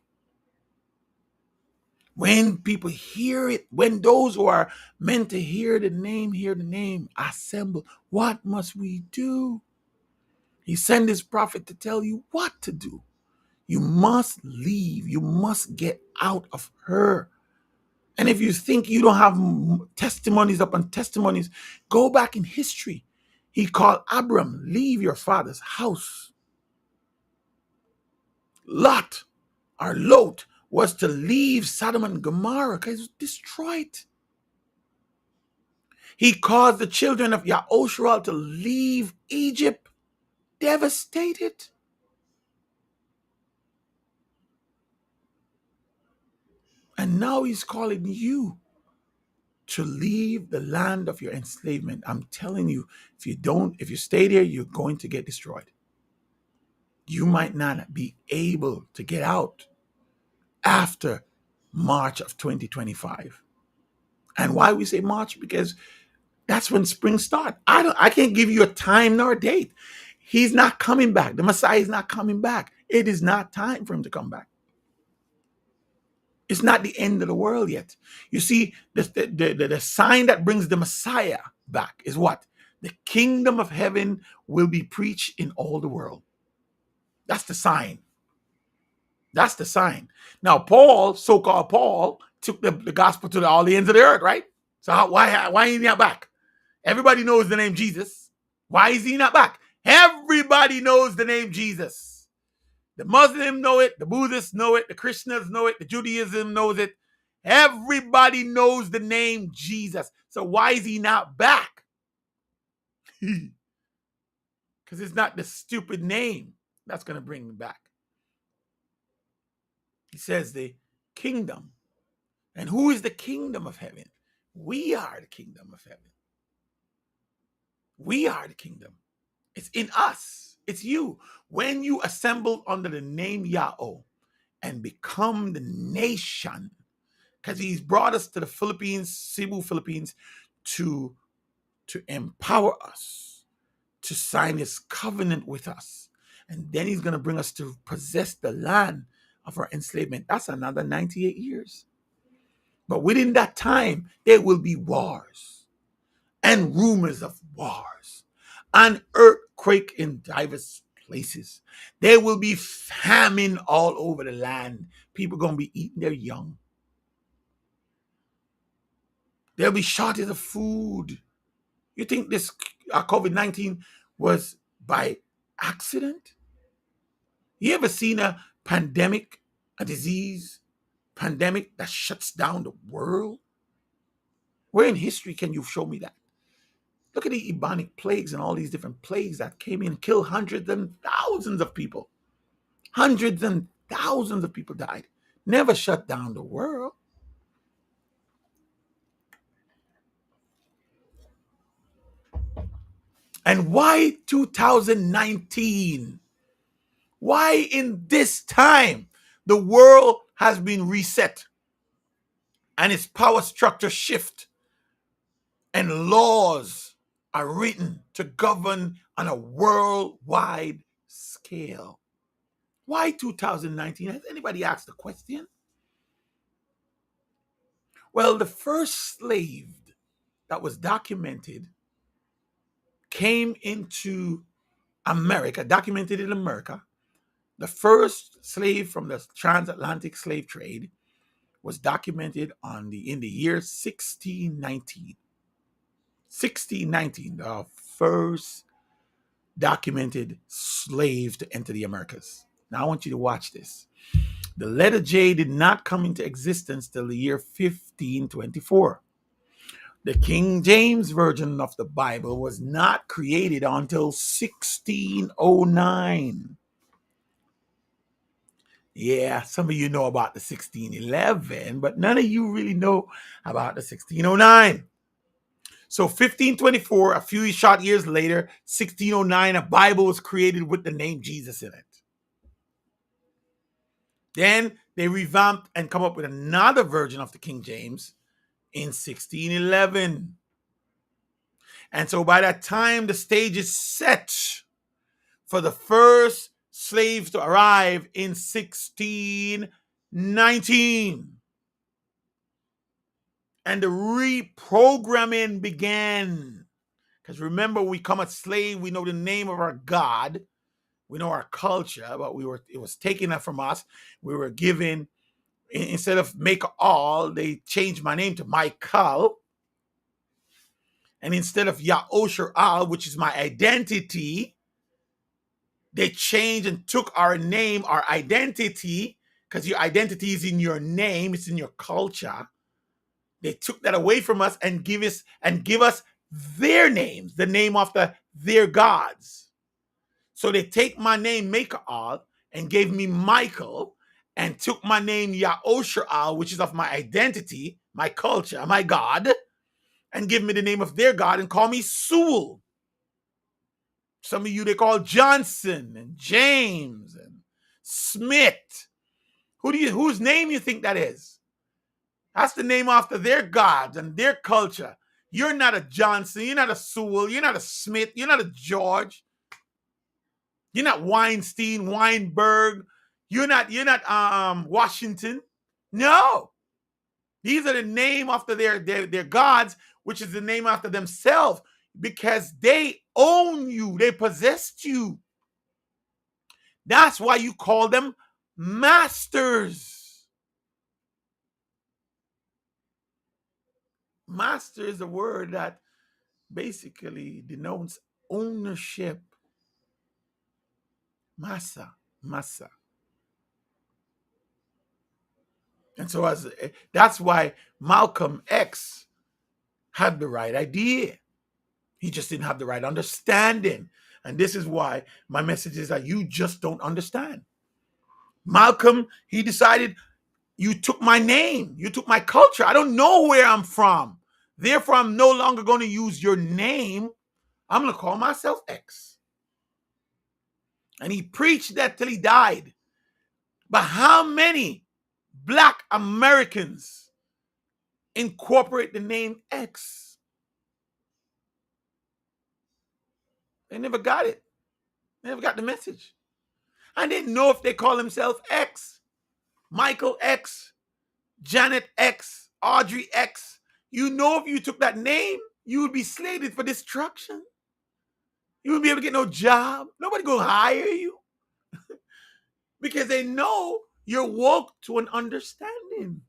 When people hear it, when those who are meant to hear the name, assemble. What must we do? He sent his prophet to tell you what to do. You must leave. You must get out of her. And if you think you don't have testimonies upon testimonies, go back in history. He called Abram, leave your father's house. Lot was to leave Sodom and Gomorrah because it was destroyed. He caused the children of Yahushua to leave Egypt devastated. And now he's calling you to leave the land of your enslavement. I'm telling you, if you stay there, you're going to get destroyed. You might not be able to get out after March of 2025. And why we say March? Because that's when spring starts. I can't give you a time nor a date. He's not coming back. The Messiah is not coming back. It is not time for him to come back. It's not the end of the world yet. You see, the sign that brings the Messiah back is what? The kingdom of heaven will be preached in all the world. That's the sign. That's the sign. Now, Paul, so-called Paul, took the gospel to all the ends of the earth, right? So why ain't he not back? Everybody knows the name Jesus. Why is he not back? Everybody knows the name Jesus. The Muslims know it, the Buddhists know it, the Christians know it, the Judaism knows it. Everybody knows the name Jesus. So why is he not back? Because it's not the stupid name that's going to bring him back. He says the kingdom. And who is the kingdom of heaven? We are the kingdom of heaven. We are the kingdom. It's in us. It's you. When you assemble under the name Yahweh and become the nation, because he's brought us to the Philippines, Cebu, Philippines, to empower us, to sign his covenant with us. And then he's going to bring us to possess the land of our enslavement. That's another 98 years. But within that time, there will be wars and rumors of wars, an earthquake in diverse places. There will be famine all over the land. People going to be eating their young. There'll be shortage of food. You think this COVID-19 was by accident? You ever seen a pandemic, a disease pandemic that shuts down the world? Where in history can you show me that? Look at the Ebonic plagues and all these different plagues that came in and killed hundreds and thousands of people. Hundreds and thousands of people died. Never shut down the world. And why 2019? Why in this time the world has been reset and its power structure shift and laws are written to govern on a worldwide scale? Why 2019? Has anybody asked the question? Well, the first slave that was documented came into America, documented in America. The first slave from the transatlantic slave trade was documented in the year 1619. 1619, the first documented slave to enter the Americas. Now I want you to watch this. The letter J did not come into existence till the year 1524. The King James Version of the Bible was not created until 1609. Yeah, some of you know about the 1611, but none of you really know about the 1609. So 1524, a few short years later, 1609, a Bible was created with the name Jesus in it. Then they revamped and come up with another version of the King James in 1611. And so by that time, the stage is set for the first slaves to arrive in 1619. And the reprogramming began. Because remember, we come as slave, we know the name of our God, we know our culture, but it was taken from us. We were given, instead of Make-All, they changed my name to Michael. And instead of Yahosher, which is my identity, they changed and took our name, our identity, because your identity is in your name, it's in your culture. They took that away from us and give us their names, the name of their gods. So they take my name, Make-All, and gave me Michael, and took my name, Yahosher, which is of my identity, my culture, my God, and give me the name of their God and call me Sewell. Some of you, they call Johnson and James and Smith. Whose name you think that is? That's the name after their gods and their culture. You're not a Johnson, you're not a Sewell, you're not a Smith, you're not a George. You're not Weinstein, Weinberg. You're not Washington. No. These are the name after their gods, which is the name after themselves, because they own you. They possessed you. That's why you call them masters. Master is a word that basically denotes ownership. Massa. And so that's why Malcolm X had the right idea. He just didn't have the right understanding. And this is why my message is that you just don't understand. Malcolm, he decided You took my name. You took my culture. I don't know where I'm from. Therefore, I'm no longer going to use your name. I'm going to call myself X. And he preached that till he died. But how many Black Americans incorporate the name X? They never got it. They never got the message. I didn't know if they call themselves X, Michael X, Janet X, Audrey X. You know, if you took that name, you would be slated for destruction. You wouldn't be able to get no job. Nobody gonna hire you because they know you're woke to an understanding.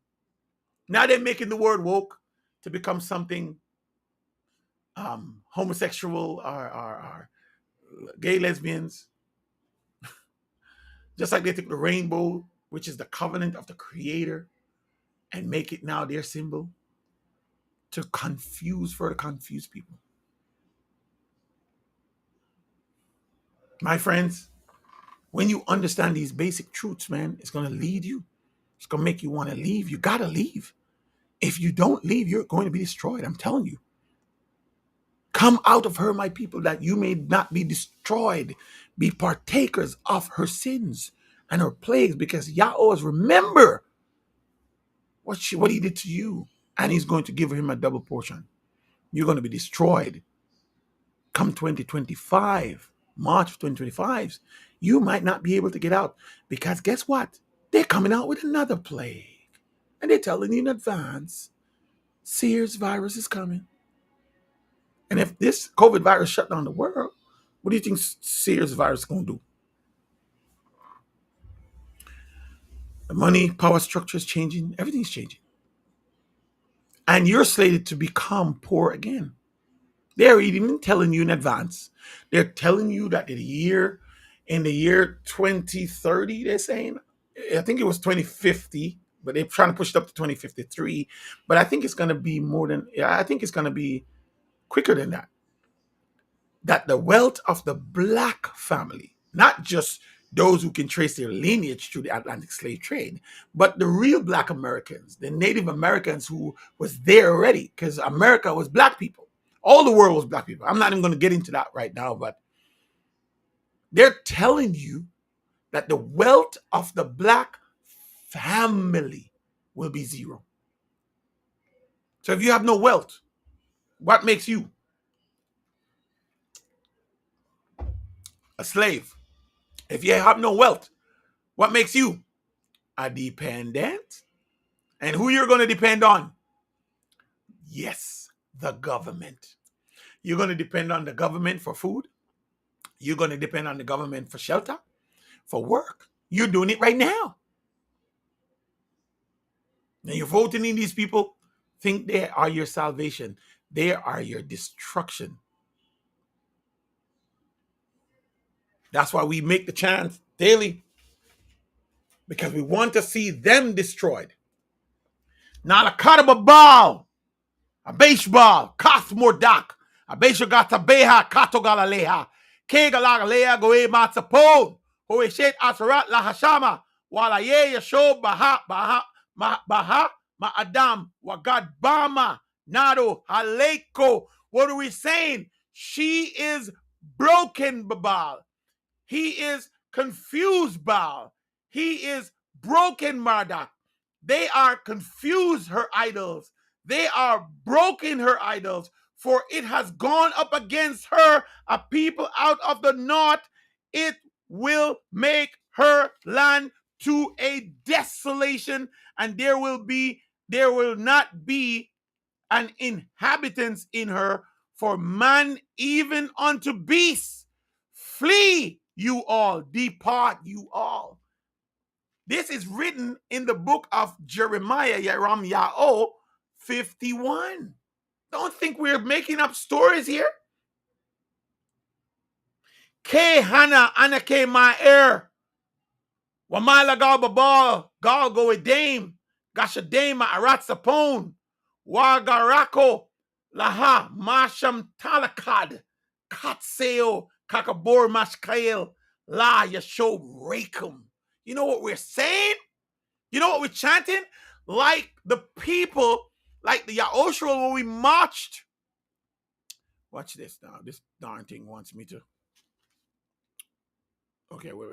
Now they're making the word woke to become something homosexual or gay, lesbians. Just like they took the rainbow, which is the covenant of the Creator, and make it now their symbol to further confuse people. My friends, when you understand these basic truths, man, it's going to lead you. It's going to make you want to leave. You got to leave. If you don't leave, you're going to be destroyed. I'm telling you. Come out of her, my people, that you may not be destroyed. Be partakers of her sins and her plagues, because Yahweh, remember what he did to you, and he's going to give him a double portion. You're going to be destroyed. Come 2025, March 2025, you might not be able to get out, because guess what? They're coming out with another plague. And they're telling you in advance, SARS virus is coming. And if this COVID virus shut down the world, what do you think SARS virus is going to do? The money, power structure is changing. Everything's changing. And you're slated to become poor again. They're even telling you in advance. They're telling you that in the year 2030, they're saying, I think it was 2050, but they're trying to push it up to 2053. But I think it's going to be I think it's going to be quicker than that. That the wealth of the Black family, not just those who can trace their lineage through the Atlantic slave trade, but the real Black Americans, the Native Americans who was there already, because America was Black people. All the world was Black people. I'm not even going to get into that right now, but they're telling you that the wealth of the Black family will be zero. So if you have no wealth, what makes you a slave? If you have no wealth, what makes you a dependent? And who you're going to depend on? Yes, the government. You're going to depend on the government for food. You're going to depend on the government for shelter, for work. You're doing it right now. Now you're voting in these people, think they are your salvation. They are your destruction. That's why we make the chant daily, because we want to see them destroyed. Not a Karababal, a baseball, Kath Mordak, a Beshogata Beha, Kato Galaleha, Kegalalea Goe Matsapon, Hoeshet Asarat La Hashama, Walaye Yasho Baha, Ma Adam, Wagad Bama, Nado, Haleko. What are we saying? She is broken, Babal. He is confused, Baal. He is broken, Marduk. They are confused, her idols. They are broken, her idols. For it has gone up against her, a people out of the north. It will make her land to a desolation, and there will not be an inhabitants in her, for man even unto beasts. Flee, you all, depart, you all. This is written in the book of Jeremiah, Yahweh 51. Don't think we're making up stories here. Ke hana anake ma'er. Wamala gal babal, gal go edame, gashadema aratsapon, wagarako, laha, masham talakad, katseo, kakabor mashkael, la yasho rakum. You know what we're saying? You know what we're chanting? Like the people, like the Yaoshua when we marched. Watch this now. This darn thing wants me to. Okay, wait.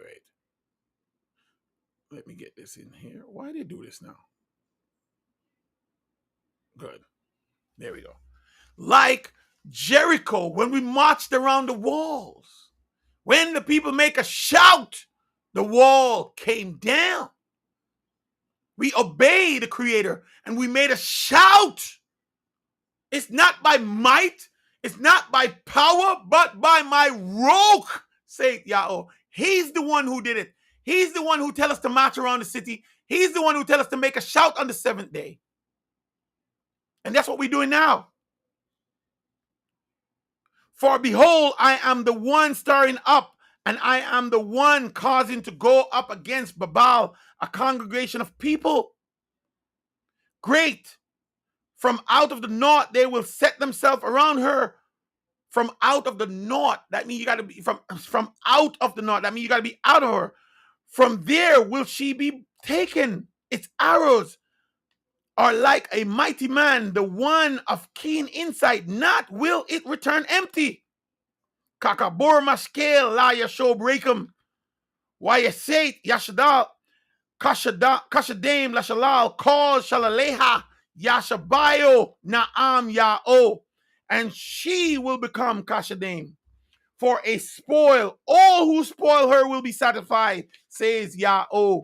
Let me get this in here. Why did they do this now? Good. There we go. Like Jericho when we marched around the walls. When the people make a shout, the wall came down. We obeyed the Creator and we made a shout. It's not by might, it's not by power, but by my Ruach, saith Yahweh. He's the one who did it. He's the one who tell us to march around the city. He's the one who tell us to make a shout on the seventh day. And that's what we're doing now. For behold, I am the one stirring up, and I am the one causing to go up against Babal, a congregation of people. Great. From out of the north, they will set themselves around her. From out of the north, that means you got to be from out of the north. That means you got to be out of her. From there will she be taken. Its arrows are like a mighty man, the one of keen insight. Not will it return empty. Kakabor maskel la yashob rekum. Wayasate yashadal kashadam lashalal kal shalaleha yashabayo naam yao. And she will become Kashadim for a spoil. All who spoil her will be satisfied, says Yahweh.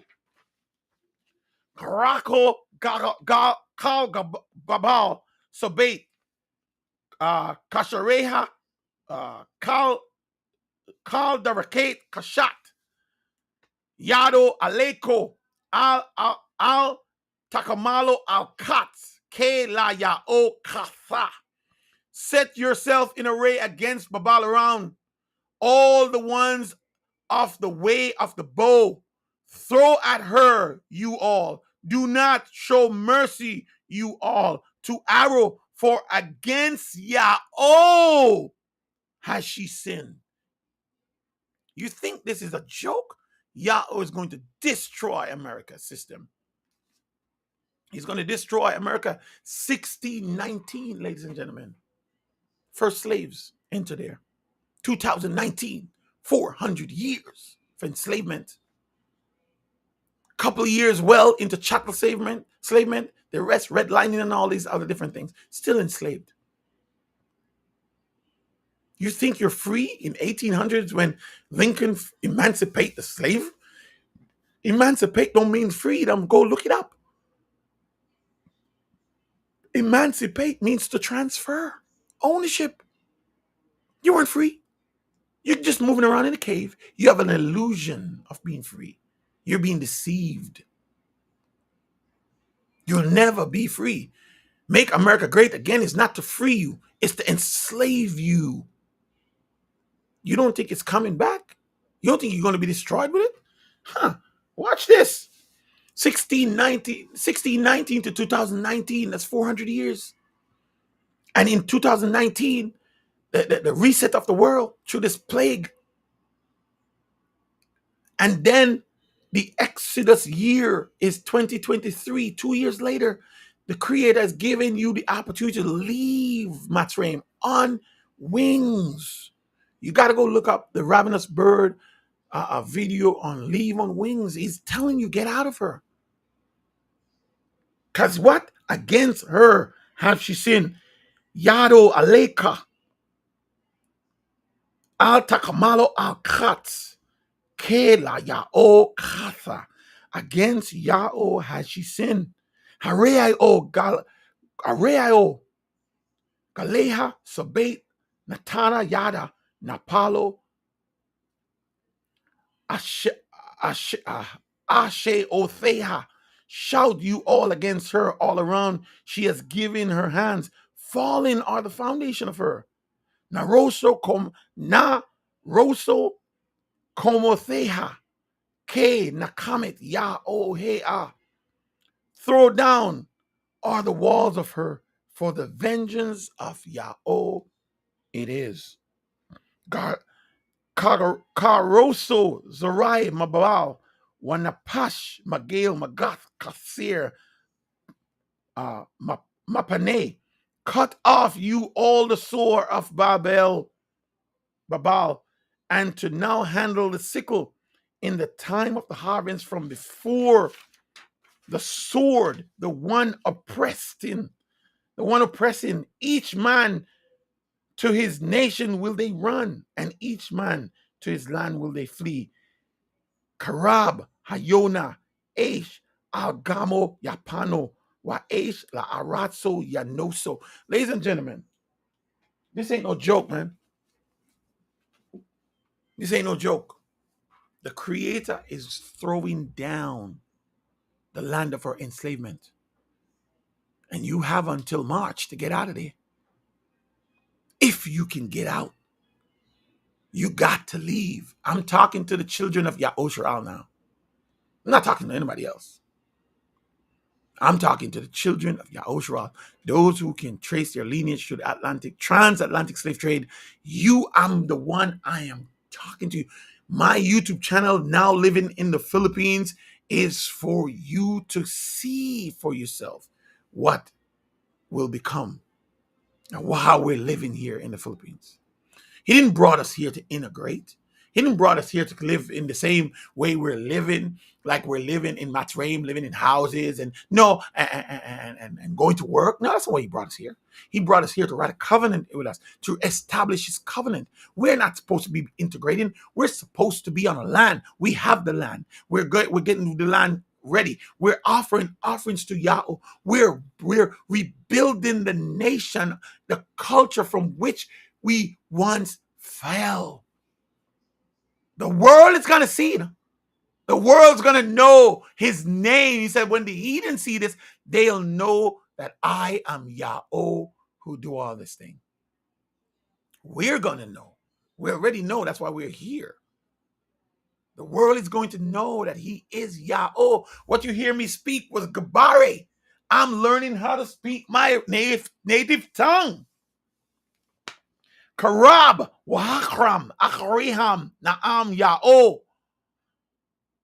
Karako kal gabal sobate kashareha kal daraket kashat yado aleko al takamalo al katz ke la yao katha. Set yourself in array against Babal around all the ones of the way of the bow. Throw at her, you all. Do not show mercy, you all, to arrow, for against Yahweh has she sinned. You think this is a joke? Yahweh is going to destroy America's system. He's going to destroy America 1619, ladies and gentlemen. First slaves enter there. 2019, 400 years for enslavement. Couple of years well into chattel enslavement, the rest redlining and all these other different things. Still enslaved. You think you're free in 1800s when Lincoln emancipate the slave? Emancipate don't mean freedom. Go look it up. Emancipate means to transfer ownership. You weren't free. You're just moving around in a cave. You have an illusion of being free. You're being deceived. You'll never be free. Make America great again is not to free you. It's to enslave you. You don't think it's coming back? You don't think you're going to be destroyed with it? Huh. Watch this. 1619 to 2019. That's 400 years. And in 2019, the reset of the world through this plague. And then the Exodus year is 2023. 2 years later, the Creator has given you the opportunity to leave Matzrayim on wings. You got to go look up the Ravenous Bird a video on Leave on Wings. He's telling you, get out of her. Because what? Against her have she sinned. Yado aleka. Al takamalo al katz. Kela Yao Katha. Against Yao has she sinned. Hareio Galeha Sabate Natana Yada Napalo Ashe Otheha. Shout you all against her all around. She has given her hands. Fallen are the foundation of her. Naroso Komotheha. Ke Nakamet Ya O Hea. Throw down are the walls of her, for the vengeance of Yahweh it is. Karoso Zarai Mabal, Wanapash, Magail, Magath, Kathir, Mapane. Cut off you all the sword of Babal, and to now handle the sickle in the time of the harvest from before the sword, the one oppressing, each man to his nation will they run, and each man to his land will they flee. Karab, Hayona, Aish, Algamo, Yapano, Waesh, La Aratso, Yanoso. Ladies and gentlemen, this ain't no joke, man. This ain't no joke. The Creator is throwing down the land of our enslavement. And you have until March to get out of there. If you can get out, you got to leave. I'm talking to the children of Yahushua now. I'm not talking to anybody else. I'm talking to the children of Yahushua, those who can trace their lineage to the transatlantic slave trade. I'm the one I am talking to. My YouTube channel, Now Living in the Philippines, is for you to see for yourself what will become and how we're living here in the Philippines. He didn't brought us here to integrate. He didn't brought us here to live in the same way we're living, like we're living in Matraim, living in houses and going to work. No, that's not why he brought us here. He brought us here to write a covenant with us, to establish his covenant. We're not supposed to be integrating. We're supposed to be on a land. We have the land. We're getting the land ready. We're offering offerings to Yahweh. We're rebuilding the nation, the culture from which we once fell. The world is going to see it. The world's going to know his name. He said, when the heathen see this, they'll know that I am Yahweh who do all this thing. We're going to know. We already know. That's why we're here. The world is going to know that he is Yahweh. What you hear me speak was Gabare. I'm learning how to speak my native tongue. Karab, Wahakram, Achariham, Naam, Ya'o,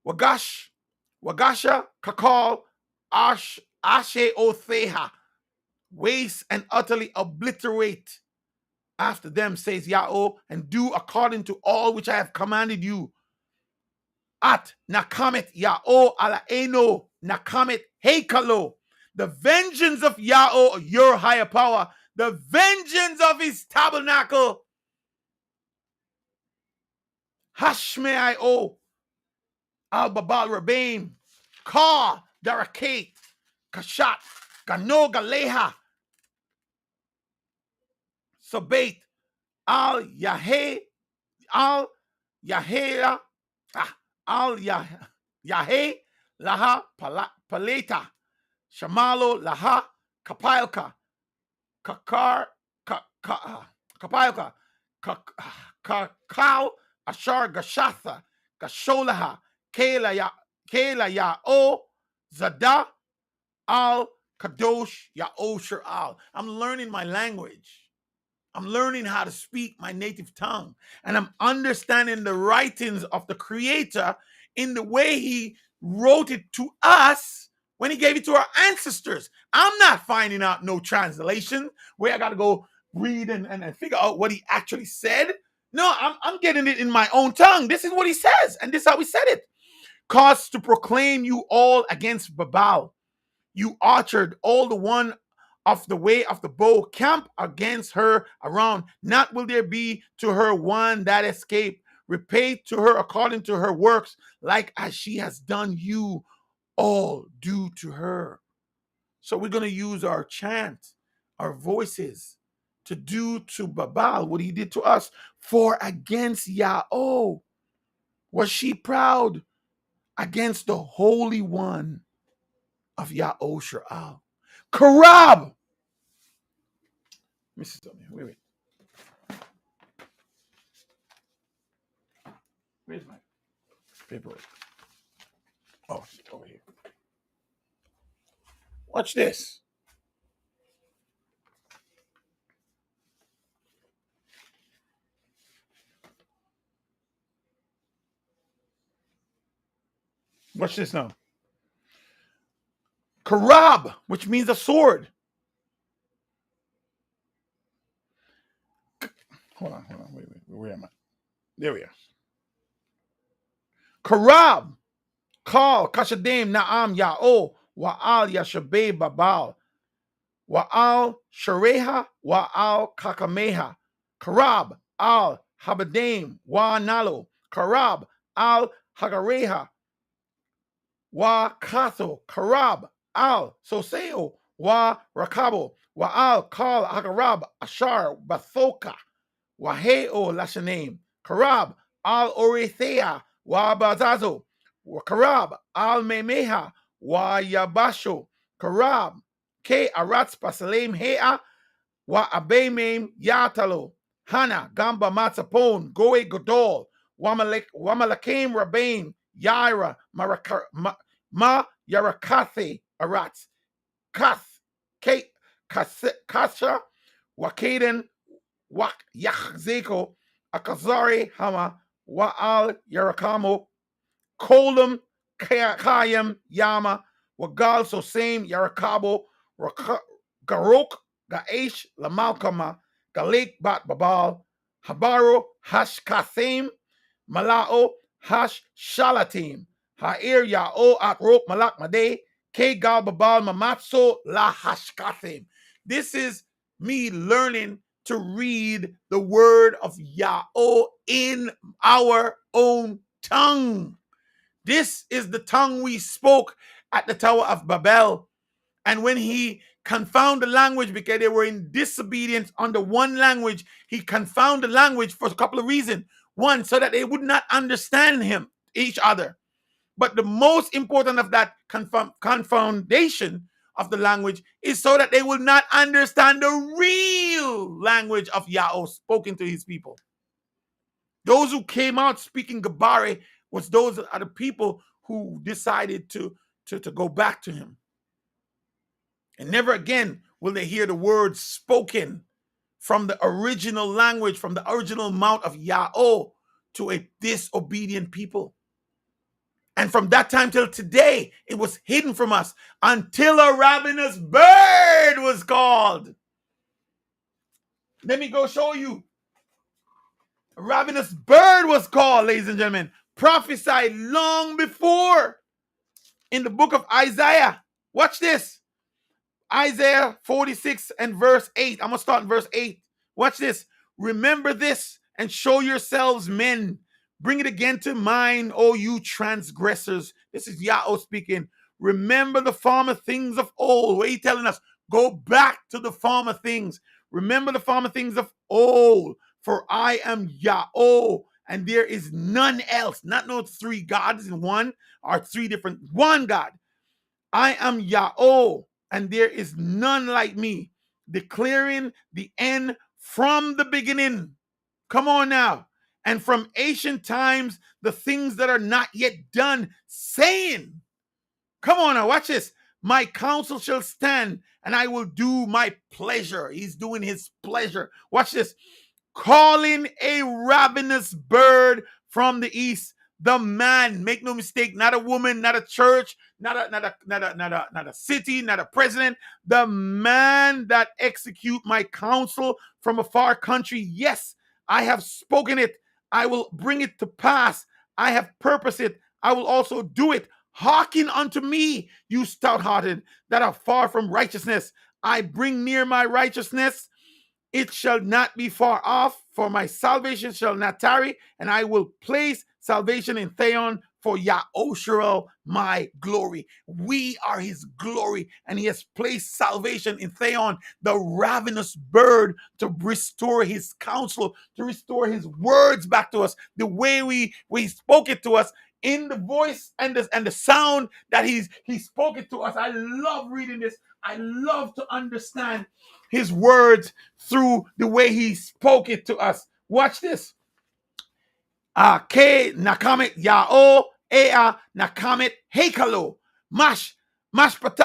Wagasha, Kakal, Ashe, Otheha, waste and utterly obliterate after them, says Ya'o, and do according to all which I have commanded you. At Nakamet Ya'o Alaeno, Nakamet Heikalo, the vengeance of Ya'o, your higher power, the vengeance of his tabernacle. Hashmeio, Al-Babal Rabbaim, Ka, Darakate, Kashat, Gano Galeha, Sabate, Al-Yahe, Al-Yahela, Al-Yahe, Laha, Paleta, Shamalo, Laha, Kapilka, Kakar, Kapilka, Kakal, Ashar Gashatha, Gasholaha, Kela Ya'o, Zada, Al Kadosh Ya'osher Al. I'm learning my language. I'm learning how to speak my native tongue. And I'm understanding the writings of the Creator in the way he wrote it to us when he gave it to our ancestors. I'm not finding out no translation where I got to go read and figure out what he actually said. No, I'm getting it in my own tongue. This is what he says, and this is how he said it. Cause to proclaim you all against Babal, you orchard, all the one of the way of the bow, camp against her around. Not will there be to her one that escape. Repay to her according to her works, like as she has done you, all due to her. So we're going to use our chant, our voices, to do to Babal what he did to us. For against Yahweh was she proud, against the Holy One of Yahushua. Karab! Let me see something. Wait. Where's my paperwork? Oh, it's over here. Watch this. Watch this now. Karab, which means a sword. Hold on. Wait. Where am I? There we are. Karab, Kal, Kashadim, Naam, Ya'o, Wa'al, Yashabeh, Babal, Wa'al, Shareha, Wa'al, Kakameha, Karab, Al, Habadim, Wa'analo, Karab, Al, Hagareha, Wa'katho, Karab, Al, Soseo, Wa'rakabo, Wa'al, Kal, Hagarab, Ashar, Bathoka, Waheo, Lashanim, Karab, Al Orethea, Wa Bazazo, Wa Karab, Al Memeha, Wa Yabasho, Karab, Ke Aratz Pasalem Hea, Wa Abemem Yatalo, Hana, Gamba Matzapon, Goe Godol, Wamalakim Rabbain, Yaira, Ma Yarakathe Aratz, Kath, Kate, Kasha, Wakaden, Wak Yachzeko, Akazari Hama, Wa'al Yarakamo, Kolam Kayam Yama, Wagal Sosame Yarakabo, Garok, Gaesh Lamalkama, Galek Bat Babal, Habaro Hash Kathim, Malao Hash Shalatim, Ha'ir Ya'o Atrok Malak Made, Ke Gal Babal Mamatso La Hashkathim. This is me learning to read the word of Yahweh in our own tongue. This is the tongue we spoke at the Tower of Babel. And when he confounded the language because they were in disobedience under one language, he confounded the language for a couple of reasons. One, so that they would not understand each other. But the most important of that confoundation of the language is so that they will not understand the real language of Yahweh spoken to his people. Those who came out speaking Gabari was those are the people who decided to go back to him. And never again will they hear the words spoken from the original language, from the original mouth of Yahweh to a disobedient people. And from that time till today, it was hidden from us until a ravenous bird was called. Let me go show you. A ravenous bird was called, ladies and gentlemen, prophesied long before in the book of Isaiah. Watch this. Isaiah 46 and verse 8. I'm going to start in verse 8. Watch this. Remember this and show yourselves men. Bring it again to mind, O you transgressors. This is Yahweh speaking. Remember the former things of old. What are you telling us? Go back to the former things. Remember the former things of old. For I am Yahweh, and there is none else. Not no three gods in one, or three different. One God. I am Yahweh, and there is none like me. Declaring the end from the beginning. Come on now. And from ancient times, the things that are not yet done, saying, come on now, watch this. My counsel shall stand, and I will do my pleasure. He's doing his pleasure. Watch this. Calling a ravenous bird from the east. The man, make no mistake, not a woman, not a church, not a city, not a president. The man that execute my counsel from a far country. Yes, I have spoken it. I will bring it to pass. I have purposed it. I will also do it. Hearken unto me, you stout-hearted, that are far from righteousness. I bring near my righteousness. It shall not be far off, for my salvation shall not tarry, and I will place salvation in Theon for Yahoshuel, my glory. We are his glory, and he has placed salvation in Theon, the ravenous bird, to restore his counsel, to restore his words back to us, the way we spoke it to us, in the voice and the sound that he spoke it to us. I love reading this. I love to understand his words through the way he spoke it to us. Watch this. Ke nakamet yao ea nakamet hekalo mashpat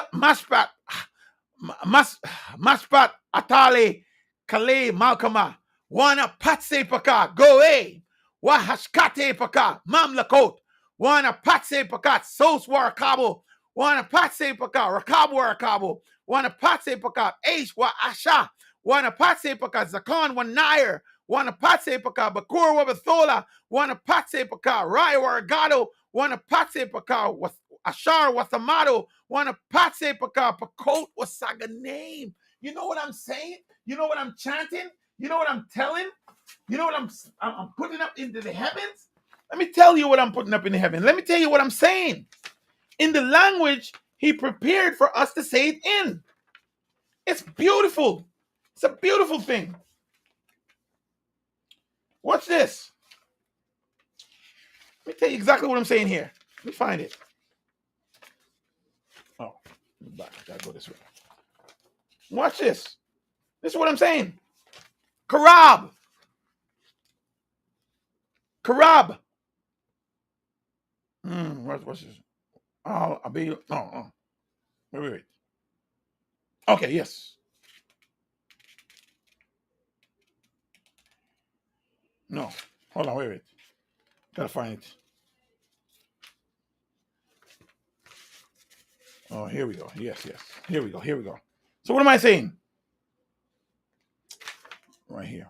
atale kale malkama wana patse paka goe wahashkate paka mamlakot Wana patse pakat sos warakabo. Wana patse pakat rakabo warakabo. Wana patse pakat aish wa asha. Wana patse pakat zakan wa nair. Wana patse pakat bakur wa bathola. Wana patse pakat rai waragado. Wana patse pakat was ashar wasamato. Wana patse pakat pakot wasaga name. You know what I'm saying? You know what I'm chanting? You know what I'm telling? You know what I'm putting up into the heavens? Let me tell you what I'm putting up in the heaven. Let me tell you what I'm saying. In the language he prepared for us to say it in. It's beautiful. It's a beautiful thing. Watch this. Let me tell you exactly what I'm saying here. Let me find it. Oh, back. I gotta go this way. Watch this. This is what I'm saying. Karab. Karab. What's this? Oh, I'll be. Oh. Wait. Okay, yes. No. Hold on, wait. Gotta find it. Oh, here we go. Yes. Here we go. So what am I saying? Right here.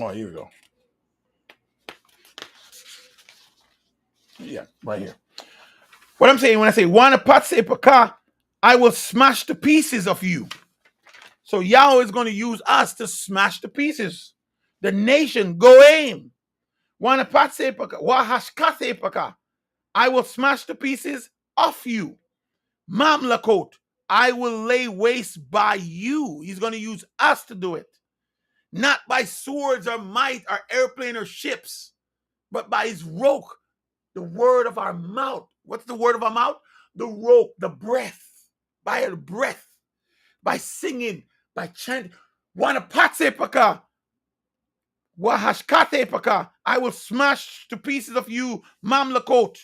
Oh, here we go. Yeah, right here. What I'm saying when I say Wana Patse Paka, I will smash the pieces of you. So Yahweh is going to use us to smash the pieces. The nation, go aim. Wana Patse Paka, Wahashkase Paka, I will smash the pieces of you. Mamlakot, I will lay waste by you. He's going to use us to do it. Not by swords or might or airplane or ships, but by his roke, the word of our mouth. What's the word of our mouth? The rope, the breath. By a breath, by singing, by chanting. Wanapatse paka, wahashkate paka. I will smash to pieces of you, mamlakot.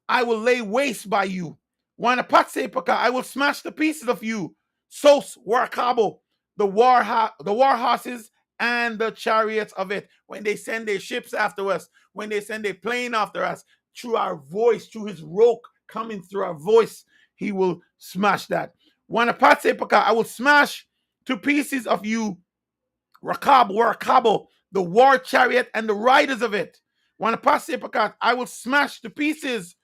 I will lay waste by you. Wanapatse paka. I will smash the pieces of you. Sos warakabo, the war horses and the chariots of it. When they send their ships after us, when they send their plane after us, through our voice, through his roke coming through our voice, he will smash that. Wanapatse paka, I will smash to pieces of you, Rakab, Warakabo, the war chariot and the riders of it. Wanapatse paka, I will smash to pieces,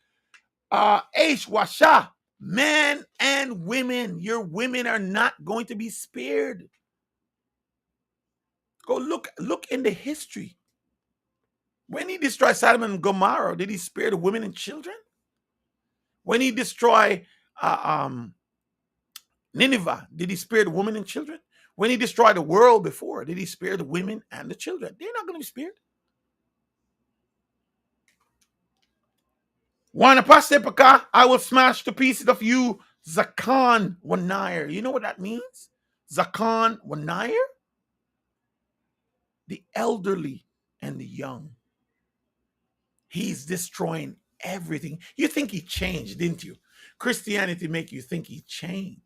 Aish, Washa, men and women. Your women are not going to be spared. Go look in the history. When he destroyed Sodom and Gomorrah, did he spare the women and children? When he destroyed Nineveh, did he spare the women and children? When he destroyed the world before, did he spare the women and the children? They're not going to be spared. Wanapastepaka, I will smash to pieces of you, Zakan Wanair. You know what that means? Zakan Wanair? The elderly and the young. He's destroying everything. You think he changed, didn't you? Christianity make you think he changed.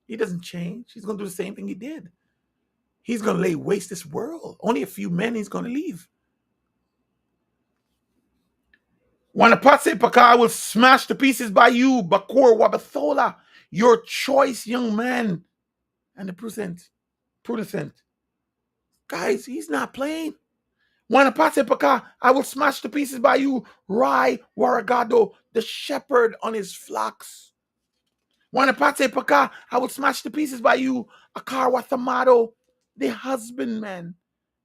He doesn't change. He's going to do the same thing he did. He's going to lay waste this world. Only a few men he's going to leave. Wanapatse Paka, I will smash to pieces by you, Bakur Wabathola, your choice young man. And the prudent. Guys, he's not playing. Wanapatse Paka, I will smash to pieces by you, Rai Waragado, the shepherd on his flocks. Wanapatse Paka, I will smash to pieces by you, Akar Wathamato, the husbandman,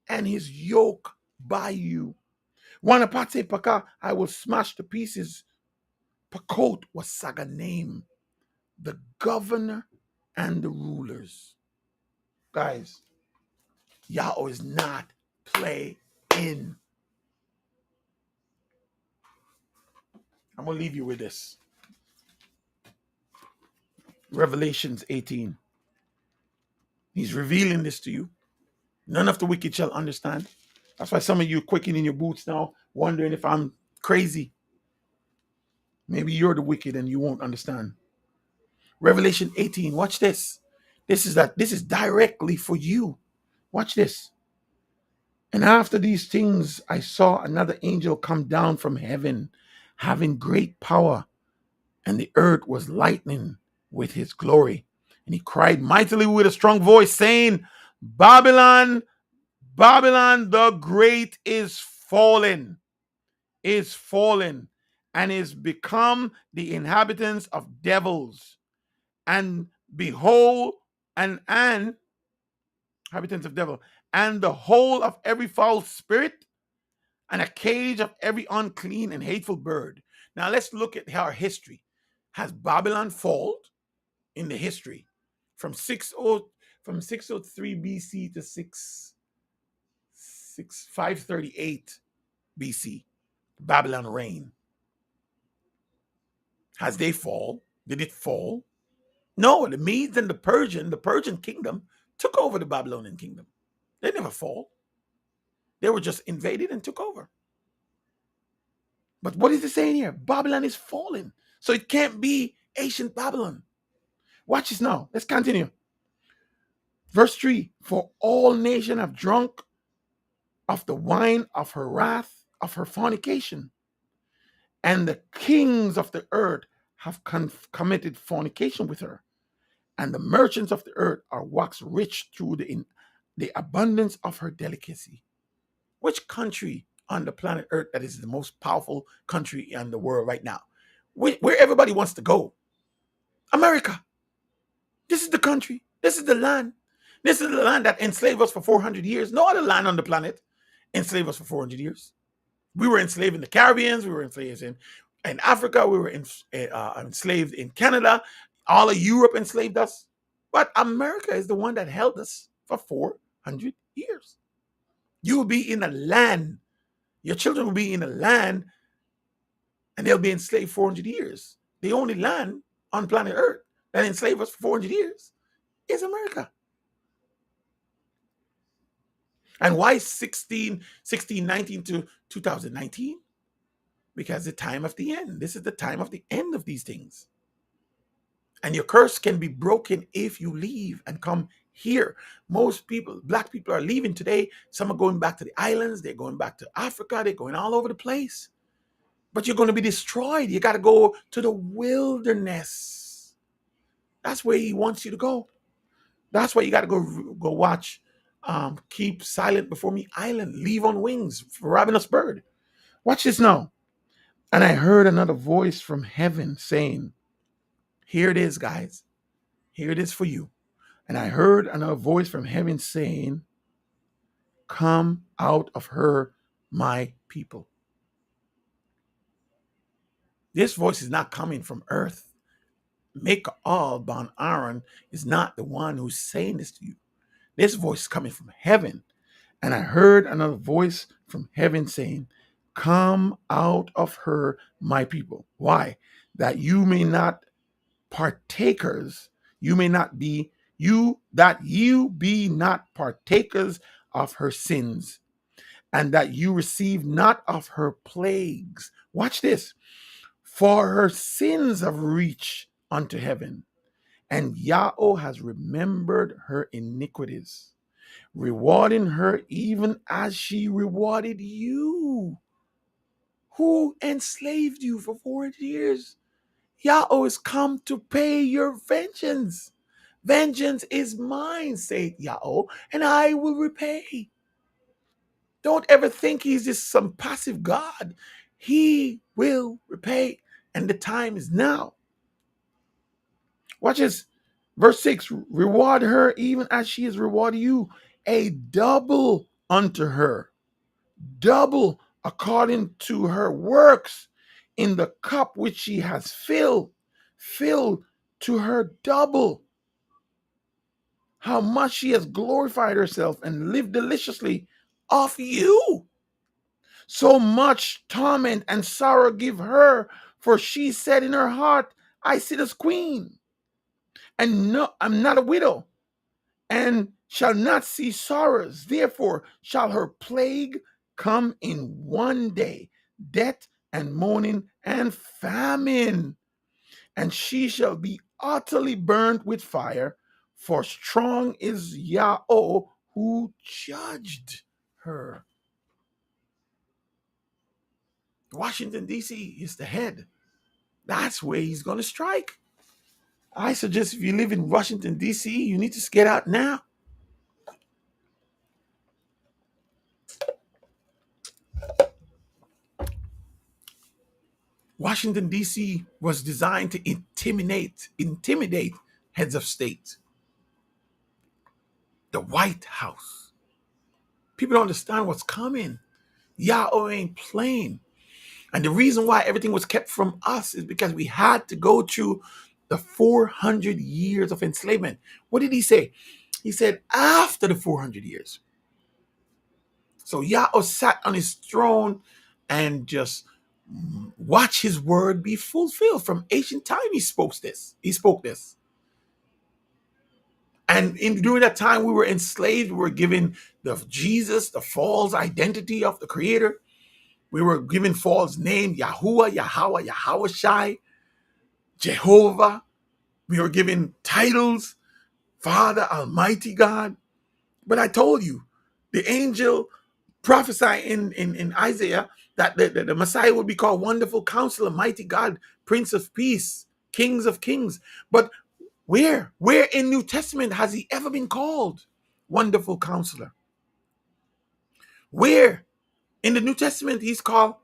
and his yoke by you. Wanapatse Paka, I will smash to pieces. Pakot was Saga name, the governor and the rulers. Guys, Yahweh is not playing. I'm going to leave you with this. Revelations 18. He's revealing this to you. None of the wicked shall understand. That's why some of you are quaking in your boots now, wondering if I'm crazy. Maybe you're the wicked and you won't understand. Revelation 18. Watch this. This is directly for you. Watch this. And after these things, I saw another angel come down from heaven, having great power, and the earth was lightning with his glory. And he cried mightily with a strong voice, saying, Babylon, Babylon the great is fallen, and is become the inhabitants of devils, and behold, and inhabitants of devil, and the whole of every foul spirit, and a cage of every unclean and hateful bird. Now let's look at our history. Has Babylon fallen in the history from 603 BC to 538 BC? Babylon reign. Has they fall? Did it fall? No, the Medes and the Persian kingdom took over the Babylonian kingdom. They never fall. They were just invaded and took over. But what is it saying here? Babylon is falling. So it can't be ancient Babylon. Watch this now. Let's continue. Verse 3, for all nations have drunk of the wine of her wrath, of her fornication. And the kings of the earth have committed fornication with her. And the merchants of the earth are waxed rich through the abundance of her delicacy. Which country on the planet Earth that is the most powerful country in the world right now? Where everybody wants to go? America. This is the country. This is the land. This is the land that enslaved us for 400 years. No other land on the planet enslaved us for 400 years. We were enslaved in the Caribbean. We were enslaved in Africa. We were enslaved in Canada. All of Europe enslaved us. But America is the one that held us for 400 years. You will be in a land. Your children will be in a land and they'll be enslaved 400 years. The only land on planet Earth that enslaved us for 400 years is America. And why 1619 to 2019? Because the time of the end. This is the time of the end of these things. And your curse can be broken if you leave and come here. Most people, black people, are leaving today. Some are going back to the islands. They're going back to Africa. They're going all over the place. But you're going to be destroyed. You got to go to the wilderness. That's where he wants you to go. That's why you got to go watch Keep Silent Before Me Island, Leave on Wings for Ravenous Bird. Watch this now. And I heard another voice from heaven saying, here it is, guys. Here it is for you. And I heard another voice from heaven saying, come out of her, my people. This voice is not coming from earth. Michael ben Aaron is not the one who's saying this to you. This voice is coming from heaven. And I heard another voice from heaven saying, come out of her, my people. Why? That you may not partakers, that you be not partakers of her sins, and that you receive not of her plagues. Watch this. For her sins have reached unto heaven, and Yahweh has remembered her iniquities, rewarding her even as she rewarded you, who enslaved you for 400 years. Yahweh is come to pay your vengeance. Vengeance is mine, saith Yahweh, and I will repay. Don't ever think he's just some passive God. He will repay, and the time is now. Watch this. Verse 6, reward her even as she has rewarded you, a double unto her, double according to her works in the cup which she has filled to her double. How much she has glorified herself and lived deliciously of you. So much torment and sorrow give her, for she said in her heart, I sit as queen, and no, I'm not a widow, and shall not see sorrows. Therefore shall her plague come in one day, death and mourning and famine. And she shall be utterly burnt with fire, for strong is Yahweh who judged her. Washington, D.C. is the head. That's where he's going to strike. I suggest if you live in Washington, D.C., you need to get out now. Washington, D.C. was designed to intimidate heads of state. The White House. People don't understand what's coming. Yahweh ain't playing. And the reason why everything was kept from us is because we had to go through the 400 years of enslavement. What did he say? He said, after the 400 years. So Yahweh sat on his throne and just watch his word be fulfilled. From ancient time, he spoke this. And during that time, we were enslaved. We were given Jesus, the false identity of the Creator. We were given false name, Yahuwah, Yahweh, Yahweh Shai, Jehovah. We were given titles, Father, Almighty God. But I told you, the angel prophesied in Isaiah that the Messiah would be called Wonderful Counselor, Mighty God, Prince of Peace, Kings of Kings. But where in New Testament has he ever been called Wonderful Counselor? Where in the New Testament he's called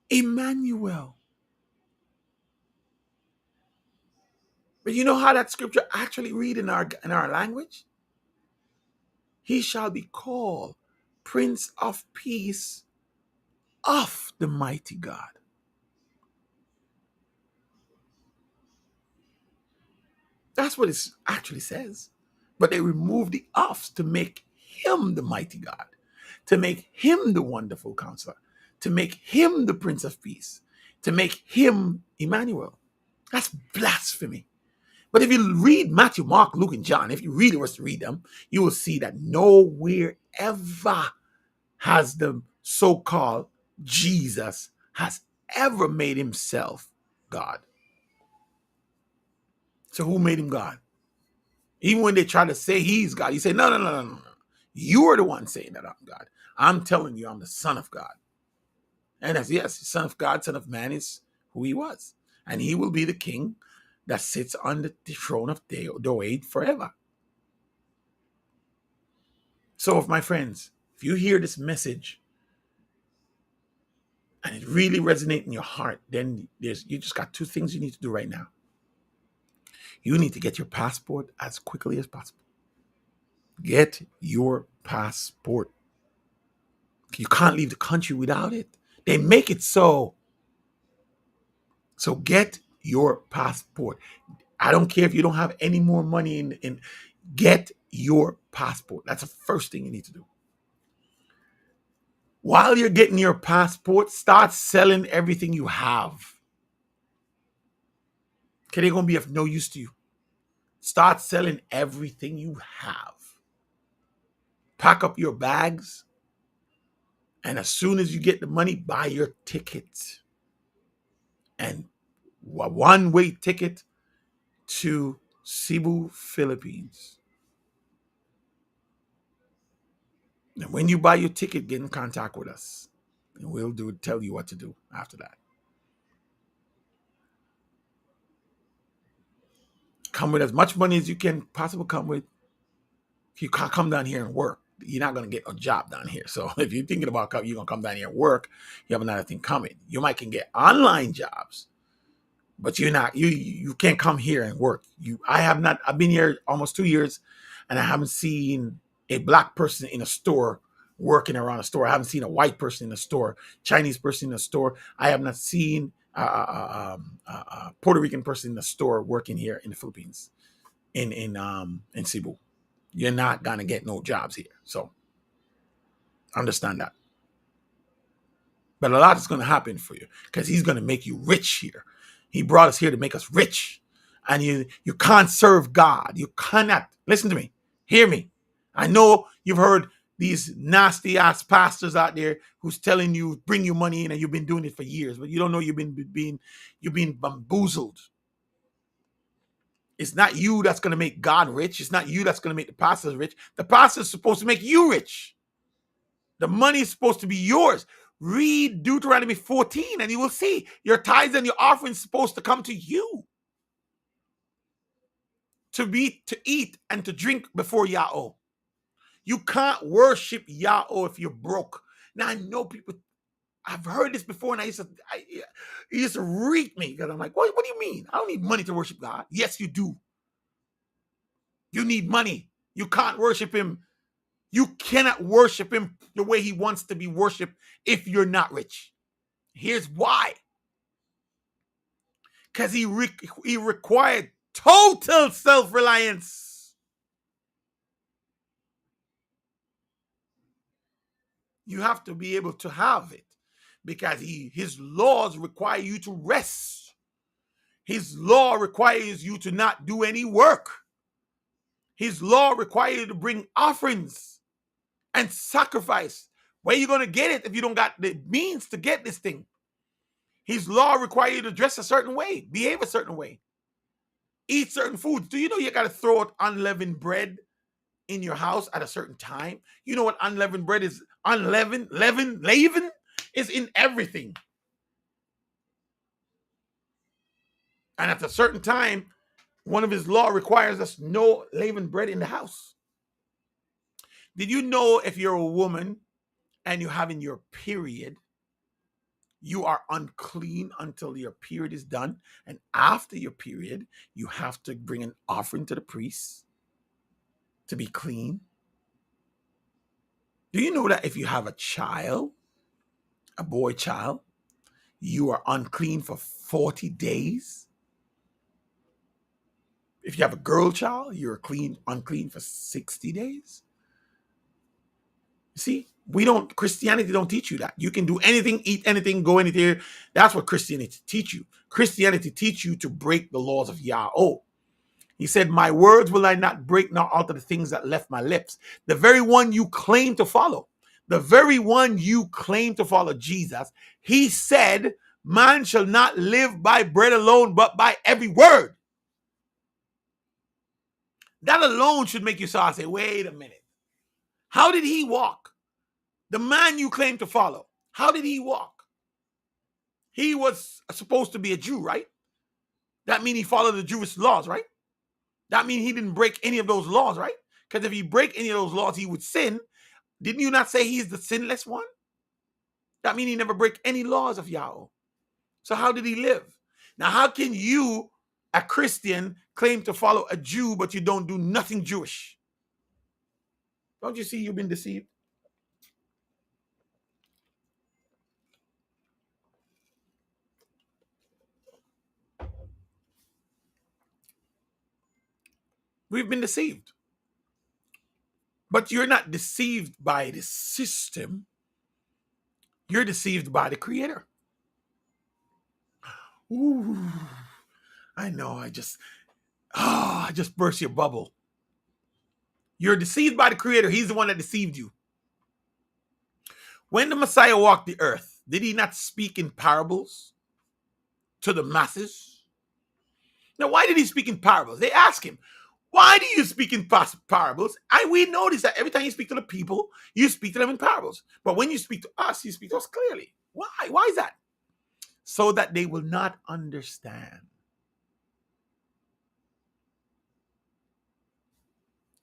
Emmanuel? But you know how that scripture actually read in our language? He shall be called Prince of Peace of the Mighty God. That's what it actually says. But they removed the ofs to make him the mighty God, to make him the wonderful counselor, to make him the Prince of Peace, to make him Emmanuel. That's blasphemy. But if you read Matthew, Mark, Luke, and John, if you really was to read them, you will see that nowhere ever has the so-called Jesus has ever made himself God. So who made him God? Even when they try to say he's God, you say, no. You're the one saying that I'm God. I'm telling you I'm the Son of God. And as yes, Son of God, Son of Man is who he was. And he will be the king that sits on the throne of Doeg forever. So if my friends, if you hear this message and it really resonates in your heart, then you just got two things you need to do right now. You need to get your passport as quickly as possible. Get your passport. You can't leave the country without it. They make it so. So get your passport. I don't care if you don't have any more money in get your passport. That's the first thing you need to do. While you're getting your passport, start selling everything you have. Okay, they're going to be of no use to you. Start selling everything you have. Pack up your bags. And as soon as you get the money, buy your ticket. And a one-way ticket to Cebu, Philippines. And when you buy your ticket, get in contact with us. And we'll tell you what to do after that. Come with as much money as you can possibly come with. If you can't come down here and work, you're not going to get a job down here. So if you're thinking about you're going to come down here and work, you have another thing coming. You might can get online jobs, but you can't come here and work. I've been here almost 2 years and I haven't seen a black person in a store working around a store. I haven't seen a white person in a store, Chinese person in a store. I have not seen a Puerto Rican person in the store working here in the Philippines, in Cebu. You're not gonna get no jobs here. So understand that. But a lot is gonna happen for you because he's gonna make you rich here. He brought us here to make us rich. And you can't serve God. You cannot. Listen to me. Hear me. I know you've heard these nasty ass pastors out there who's telling you bring you money in and you've been doing it for years, but you don't know you've been bamboozled. It's not you that's going to make God rich. It's not you that's going to make the pastors rich. The pastor's supposed to make you rich. The money is supposed to be yours. Read Deuteronomy 14 and you will see your tithes and your offerings supposed to come to you. To eat, and to drink before Yahweh. You can't worship Yahweh if you're broke. Now I know people, I've heard this before, and it used to reek me because I'm like, what do you mean? I don't need money to worship God. Yes, you do. You need money. You can't worship him. You cannot worship him the way he wants to be worshiped if you're not rich. Here's why. Because he required total self-reliance. You have to be able to have it because his laws require you to rest. His law requires you to not do any work. His law requires you to bring offerings and sacrifice. Where are you going to get it if you don't got the means to get this thing? His law requires you to dress a certain way, behave a certain way, eat certain foods. Do you know you got to throw out unleavened bread in your house at a certain time? You know what unleavened bread is? Unleavened, leaven is in everything. And at a certain time, one of his law requires us no leavened bread in the house. Did you know if you're a woman and you're having your period, you are unclean until your period is done? And after your period, you have to bring an offering to the priest to be clean? Do you know that if you have a child, a boy child, you are unclean for 40 days? If you have a girl child, you're unclean for 60 days. See, Christianity don't teach you that. You can do anything, eat anything, go anywhere. That's what Christianity teach you. Christianity teach you to break the laws of Yahweh. He said, my words will I not break, nor alter the things that left my lips. The very one you claim to follow, Jesus, he said, man shall not live by bread alone, but by every word. That alone should make you say, wait a minute. How did he walk? The man you claim to follow, how did he walk? He was supposed to be a Jew, right? That means he followed the Jewish laws, right? That means he didn't break any of those laws, right? Because if he break any of those laws, he would sin. Didn't you not say he's the sinless one? That means he never break any laws of Yahweh. So how did he live? Now, how can you, a Christian, claim to follow a Jew, but you don't do nothing Jewish? Don't you see you've been deceived? We've been deceived. But you're not deceived by the system. You're deceived by the Creator. Ooh, I know, I just burst your bubble. You're deceived by the Creator. He's the one that deceived you. When the Messiah walked the earth, did he not speak in parables to the masses? Now, why did he speak in parables? They ask him, why do you speak in parables? We notice that every time you speak to the people, you speak to them in parables. But when you speak to us, you speak to us clearly. Why? Why is that? So that they will not understand.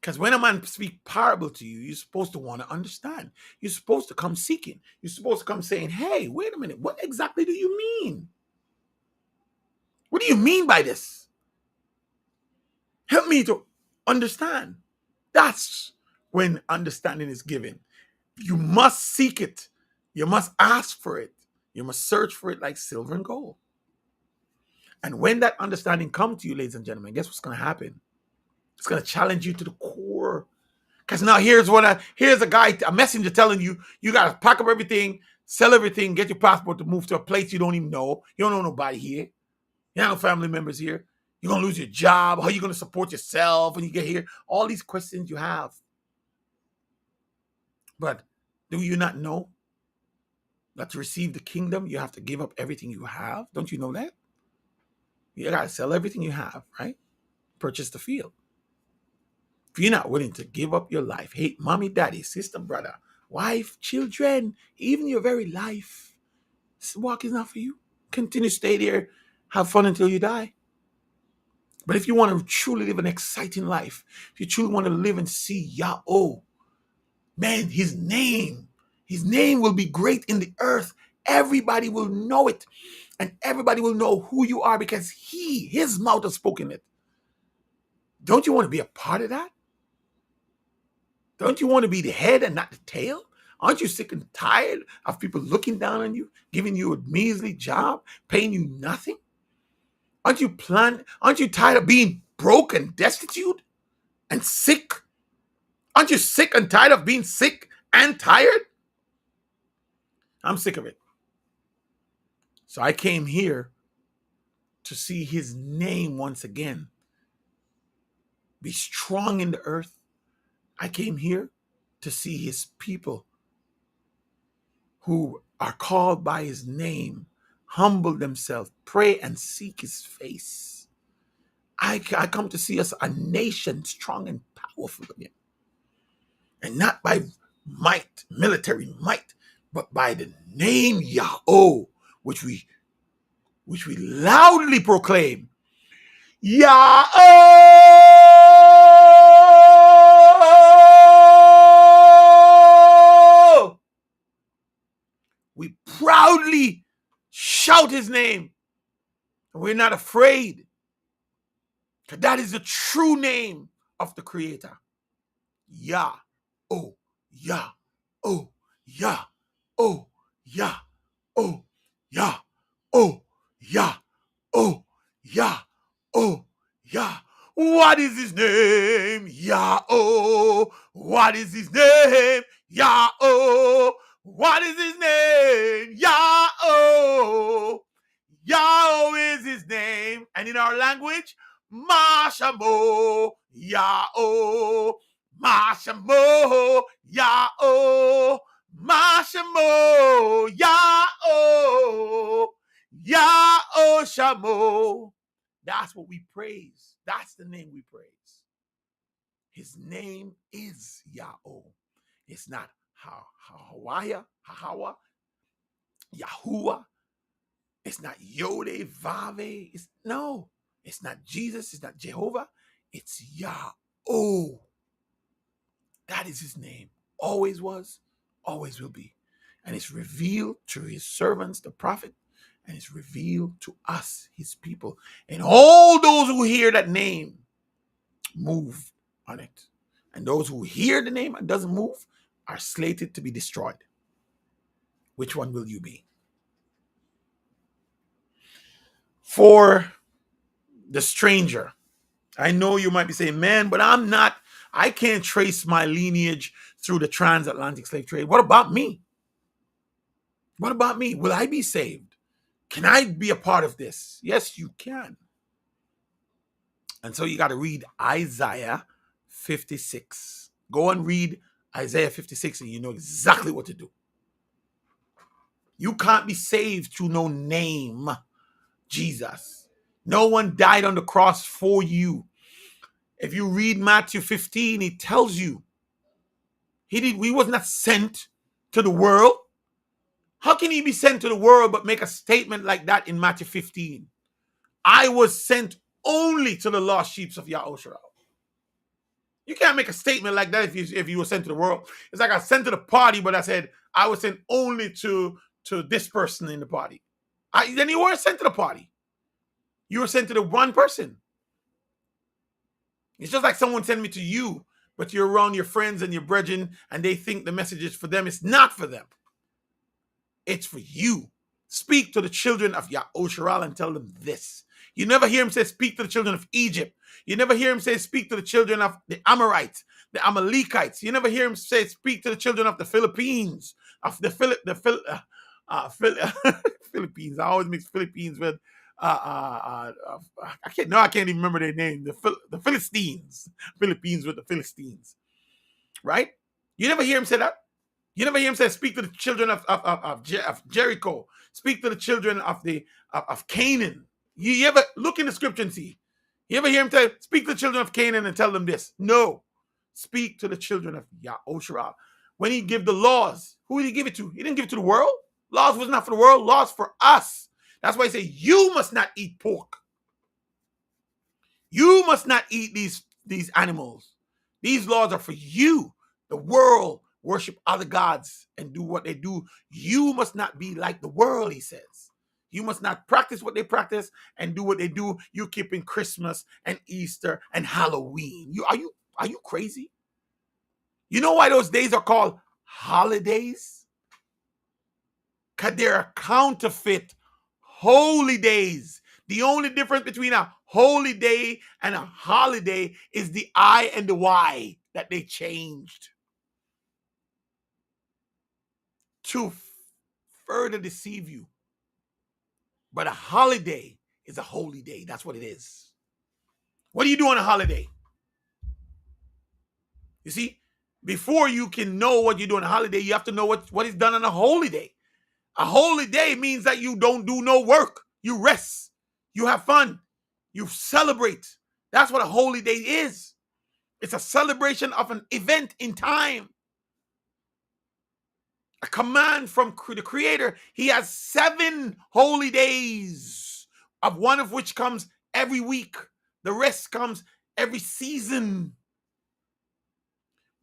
Because when a man speaks parable to you, you're supposed to want to understand. You're supposed to come seeking. You're supposed to come saying, hey, wait a minute. What exactly do you mean? What do you mean by this? Help me to understand. That's when understanding is given. You must seek it. You must ask for it. You must search for it like silver and gold. And when that understanding comes to you, ladies and gentlemen, guess what's going to happen? It's going to challenge you to the core. Because now here's a guy, a messenger telling you, you got to pack up everything, sell everything, get your passport to move to a place you don't even know. You don't know nobody here. You have no family members here. You're going to lose your job. How are you going to support yourself when you get here? All these questions you have. But do you not know that to receive the kingdom, you have to give up everything you have? Don't you know that? You got to sell everything you have, right? purchase the field. If you're not willing to give up your life, hate mommy, daddy, sister, brother, wife, children, even your very life, this walk is not for you. Continue to stay there, have fun until you die. But if you want to truly live an exciting life, if you truly want to live and see Yahweh, man, his name will be great in the earth. Everybody will know it. And everybody will know who you are because his mouth has spoken it. Don't you want to be a part of that? Don't you want to be the head and not the tail? Aren't you sick and tired of people looking down on you, giving you a measly job, paying you nothing? Aren't you tired of being broke and destitute and sick? Aren't you sick and tired of being sick and tired? I'm sick of it. So I came here to see his name once again be strong in the earth. I came here to see his people who are called by his name humble themselves, pray and seek his face. I come to see us a nation strong and powerful again. And not by might, military might, but by the name Yahweh, which we loudly proclaim. Yahweh! We proudly shout his name. And we're not afraid. Because that is the true name of the Creator. Yah. Oh, Yah. Oh, Yah. Oh, Yah. Oh, Yah. Oh, Yah. Oh, Yah. Oh, Yah. What is his name? Yah. Oh. What is his name? Yah. Oh. What is his name? Yah. Oh. Yahweh is his name. And in our language, Mashamo, Yahweh, Mashamo, Yahweh, Mashamo, Yahweh, Yahweh Shamo. That's what we praise. That's the name we praise. His name is Yahweh. It's not Hawaii, Yahuwah. It's not Yode, Vave. It's not Jesus. It's not Jehovah. It's Yahweh. That is his name. Always was, always will be. And it's revealed to his servants, the prophet, and it's revealed to us, his people. And all those who hear that name move on it. And those who hear the name and doesn't move are slated to be destroyed. Which one will you be? For the stranger, I know you might be saying, man, but I can't trace my lineage through the transatlantic slave trade. What about me? What about me? Will I be saved? Can I be a part of this? Yes, you can. And so you got to read Isaiah 56. Go and read Isaiah 56 and you know exactly what to do. You can't be saved through no name, Jesus. No one died on the cross for you. If you read Matthew 15, he tells you he was not sent to the world. How can he be sent to the world but make a statement like that in Matthew 15? I was sent only to the lost sheep of Yahushua. You can't make a statement like that if you were sent to the world. It's like I sent to the party, but I said I was sent only to this person in the party. Then you weren't sent to the party. You were sent to the one person. It's just like someone sent me to you, but you're around your friends and your brethren, and they think the message is for them. It's not for them. It's for you. Speak to the children of Yahushua and tell them this. You never hear him say, speak to the children of Egypt. You never hear him say, speak to the children of the Amorites, the Amalekites. You never hear him say, speak to the children of the Philippines, of the Philippines. I always mix Philippines with I can't even remember their name. The Philistines. Philippines with the Philistines. Right? You never hear him say that. You never hear him say, speak to the children of Jericho. Speak to the children of Canaan. You ever look in the scripture and see? You ever hear him tell, speak to the children of Canaan and tell them this? No. Speak to the children of Yahusha. When he give the laws, who did he give it to? He didn't give it to the world. Laws was not for the world, laws for us. That's why he say, you must not eat pork. You must not eat these animals. These laws are for you. The world worship other gods and do what they do. You must not be like the world, he says. You must not practice what they practice and do what they do. You keeping Christmas and Easter and Halloween. Are you crazy? You know why those days are called holidays? Because they're counterfeit holy days. The only difference between a holy day and a holiday is the I and the Y that they changed to further deceive you. But a holiday is a holy day. That's what it is. What do you do on a holiday? You see, before you can know what you do on a holiday, you have to know what is done on a holy day. A holy day means that you don't do no work. You rest. You have fun. You celebrate. That's what a holy day is. It's a celebration of an event in time. A command from the Creator. He has 7 holy days, of one of which comes every week. The rest comes every season.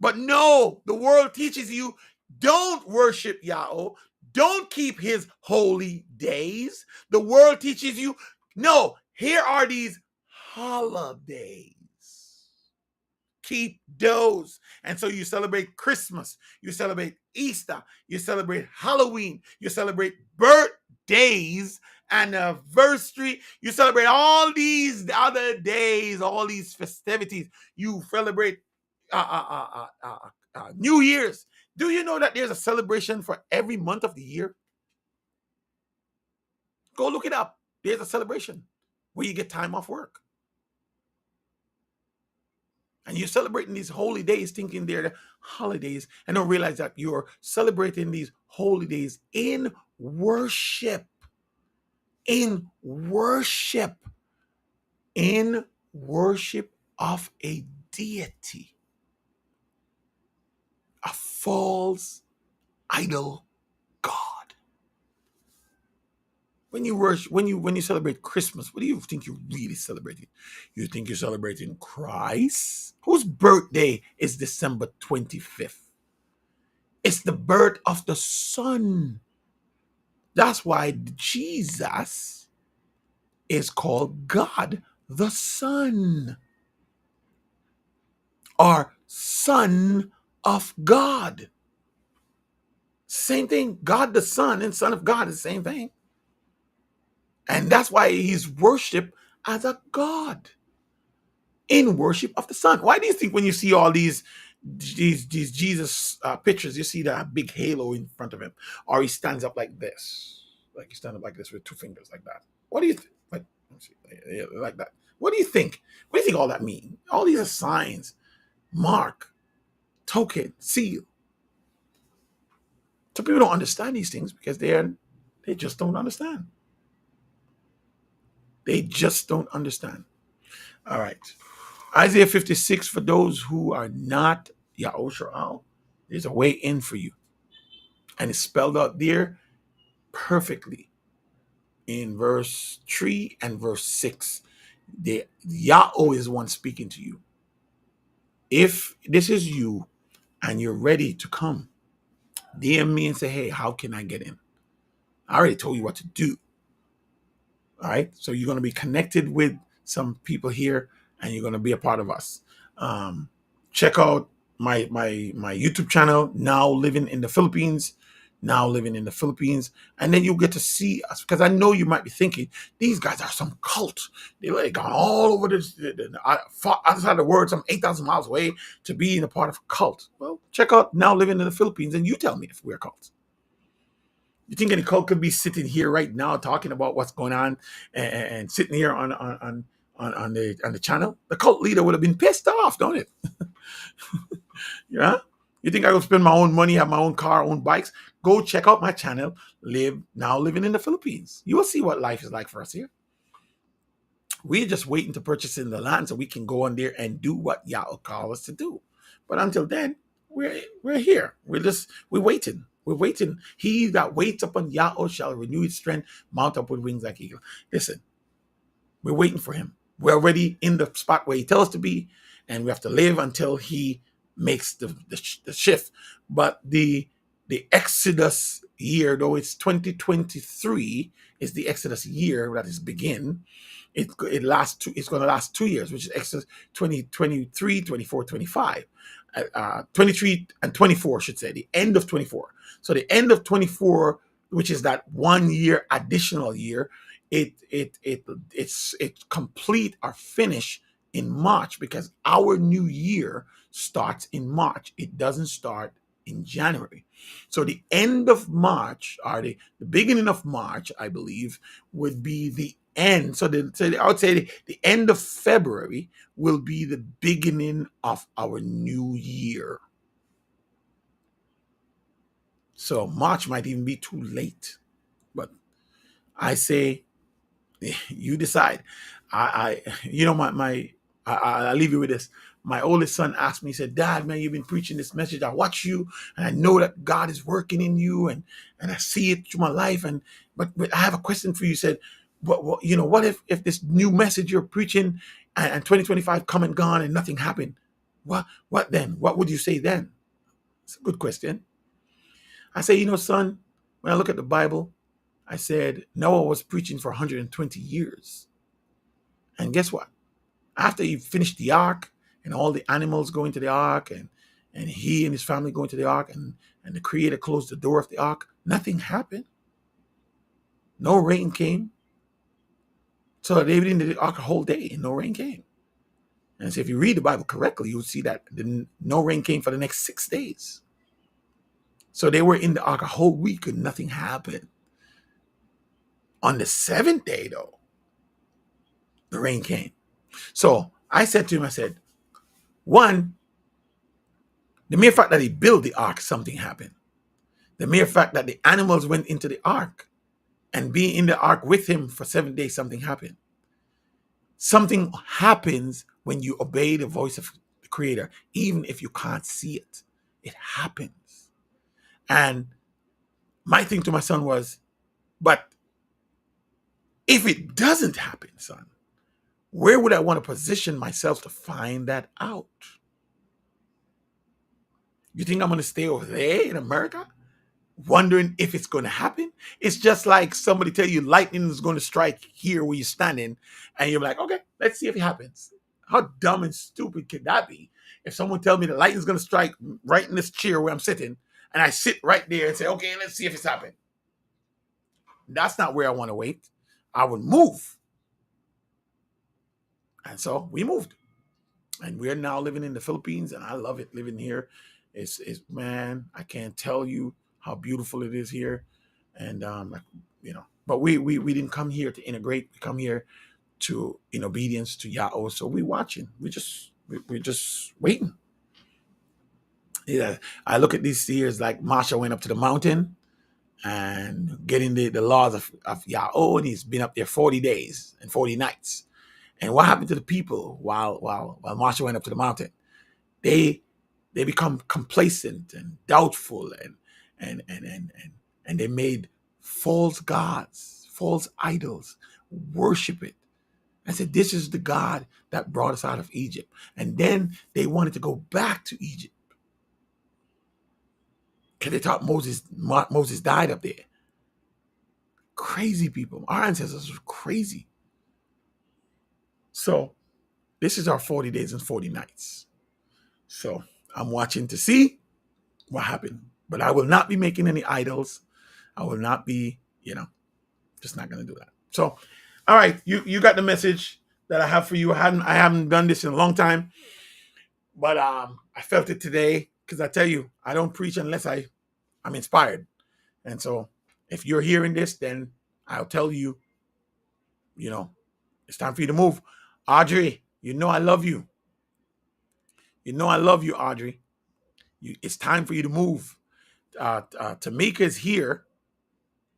But no, the world teaches you, don't worship Yahweh. Don't keep his holy days. The world teaches you, no, here are these holidays. Keep those. And so you celebrate Christmas, you celebrate Easter, you celebrate Halloween, you celebrate birthdays, anniversary, you celebrate all these other days, all these festivities. You celebrate New Year's. Do you know that there's a celebration for every month of the year? Go look it up. There's a celebration where you get time off work. And you're celebrating these holy days thinking they're the holidays and don't realize that you're celebrating these holy days in worship. In worship. In worship of a deity. A false idol God. When you worship, when you celebrate Christmas, what do you think you're really celebrating? You think you're celebrating Christ? Whose birthday is December 25th? It's the birth of the Son. That's why Jesus is called God the Son, or Son of God. Same thing. God the Son and Son of God is the same thing. And that's why he's worshipped as a God in worship of the Son. Why do you think when you see all these Jesus pictures, you see that big halo in front of him, or he stands up like this, like he stands up like this with 2 fingers like that? What do you think? Like, like that. What do you think? What do you think all that mean? All these are signs, mark, token, seal. So people don't understand these things because they just don't understand. They just don't understand. All right. Isaiah 56, for those who are not Yahushua, there's a way in for you. And it's spelled out there perfectly in verse 3 and verse 6. Yahweh is one speaking to you. If this is you and you're ready to come, DM me and say, hey, how can I get in? I already told you what to do. All right. So you're going to be connected with some people here and you're going to be a part of us. Check out my YouTube channel, Now Living in the Philippines. Now Living in the Philippines. And then you'll get to see us, because I know you might be thinking, these guys are some cult. They're like gone all over the other side of the world, some 8,000 miles away, to be in a part of a cult. Well, check out Now Living in the Philippines and you tell me if we're a cult. You think any cult could be sitting here right now talking about what's going on and sitting here on the channel? The cult leader would have been pissed off, don't it? Yeah. You think I would spend my own money, have my own car, own bikes? Go check out my channel, Now Living in the Philippines. You will see what life is like for us here. We're just waiting to purchase in the land so we can go on there and do what Yahweh called us to do. But until then, we're here. We're waiting. We're waiting. He that waits upon Yahweh shall renew his strength, mount up with wings like eagle. Listen, we're waiting for him. We're already in the spot where he tells us to be, and we have to live until he makes the shift. But the Exodus year, though it's 2023, is the Exodus year that is begin. It's going to last 2 years, which is Exodus 2023, 24, 25. 23 and 24, should say, the end of 24. So the end of 24, which is that 1 year additional year, it's complete or finish in March, because our new year starts in March. It doesn't start in January. So the end of March, or the beginning of March, I believe, would be the end. So I would say the end of February will be the beginning of our new year. So March might even be too late. But I say, you decide. I'll leave you with this. My oldest son asked me, he said, "Dad, man, you've been preaching this message. I watch you and I know that God is working in you, and I see it through my life. But I have a question for you." He said, what if this new message you're preaching and 2025 come and gone and nothing happened? What then? What would you say then? It's a good question. I say, son, when I look at the Bible, I said Noah was preaching for 120 years. And guess what? After he finished the ark and all the animals go into the ark, and he and his family go into the ark, and the Creator closed the door of the ark, nothing happened. No rain came. So they were in the ark a whole day and no rain came. And so if you read the Bible correctly, you'll see that no rain came for the next 6 days. So they were in the ark a whole week and nothing happened. On the 7th day, though, the rain came. So I said to him, I said, one, the mere fact that he built the ark, something happened. The mere fact that the animals went into the ark and being in the ark with him for 7 days, something happened. Something happens when you obey the voice of the Creator, even if you can't see it. It happens. And my thing to my son was, but if it doesn't happen, son, where would I want to position myself to find that out? You think I'm going to stay over there in America wondering if it's going to happen? It's just like somebody tell you lightning is going to strike here where you're standing, and you're like, okay, let's see if it happens. How dumb and stupid could that be? If someone tell me the lightning is going to strike right in this chair where I'm sitting, and I sit right there and say, okay, let's see if it's happened. That's not where I want to wait. I would move. And so we moved. And we're now living in the Philippines, and I love it living here. It's man, I can't tell you how beautiful it is here. And but we didn't come here to integrate. We come here to in obedience to Yahweh. So we're watching. We're just waiting. Yeah, I look at these years like Masha went up to the mountain and getting the laws of Yahweh, and he's been up there 40 days and 40 nights. And what happened to the people while Masha went up to the mountain? They become complacent and doubtful, and they made false gods, false idols, worship it. I said, this is the God that brought us out of Egypt. And then they wanted to go back to Egypt, because they thought Moses died up there. Crazy people. Our ancestors were crazy. So this is our 40 days and 40 nights. So I'm watching to see what happened. But I will not be making any idols. I will not be, just not going to do that. So, all right, you got the message that I have for you. I haven't done this in a long time, but I felt it today, because I tell you, I don't preach unless I'm inspired. And so if you're hearing this, then I'll tell you, it's time for you to move. Audrey, I love you. I love you, Audrey. It's time for you to move. Tamika is here.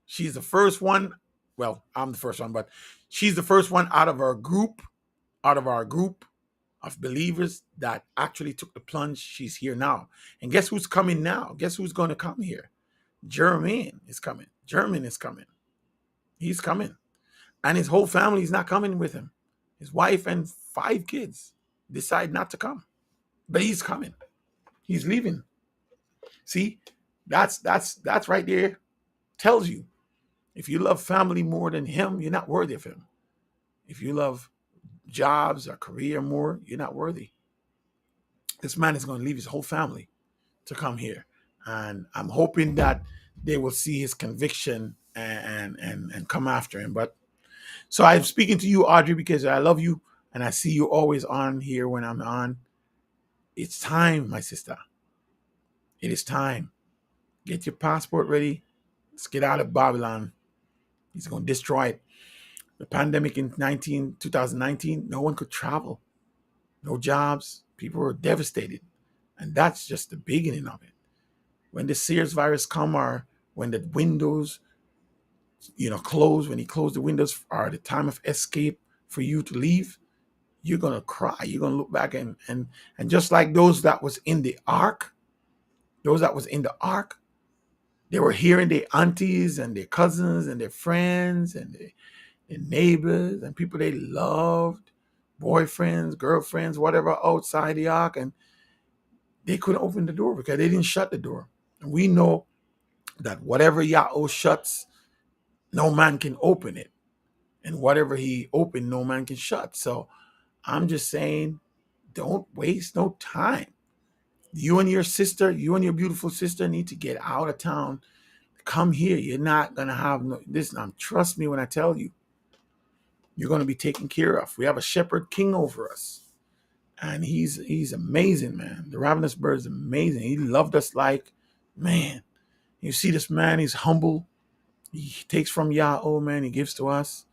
She's the first one. Well, I'm the first one, but She's the first one out of our group of believers that actually took the plunge. She's here now. And guess who's coming now? Guess who's going to come here? Jermaine is coming. Jermaine is coming. He's coming. And his whole family is not coming with him. His wife and 5 kids decide not to come. But he's coming. He's leaving. See, that's right there. Tells you, if you love family more than him, you're not worthy of him. If you love jobs or career more, you're not worthy. This man is going to leave his whole family to come here. And I'm hoping that they will see his conviction and come after him. But so I'm speaking to you, Audrey, because I love you and I see you always on here when I'm on. It's time, my sister. It is time. Get your passport ready. Let's get out of Babylon. He's going to destroy it. The pandemic in 2019, no one could travel. No jobs. People were devastated. And that's just the beginning of it. When the SARS virus come, or when the windows, close, when he closed the windows, or the time of escape for you to leave, you're going to cry. You're going to look back and just like those that was in the ark, they were hearing their aunties and their cousins and their friends and their neighbors and people they loved, boyfriends, girlfriends, whatever, outside the ark, and they couldn't open the door because they didn't shut the door. And we know that whatever Yahweh shuts, no man can open it. And whatever he opened, no man can shut. So I'm just saying, don't waste no time. You and your beautiful sister need to get out of town. Come here. You're not going to have this. Trust me when I tell you, you're going to be taken care of. We have a shepherd king over us. And he's amazing, man. The ravenous bird is amazing. He loved us like, man. You see this man, he's humble. He takes from Yahweh, man. He gives to us.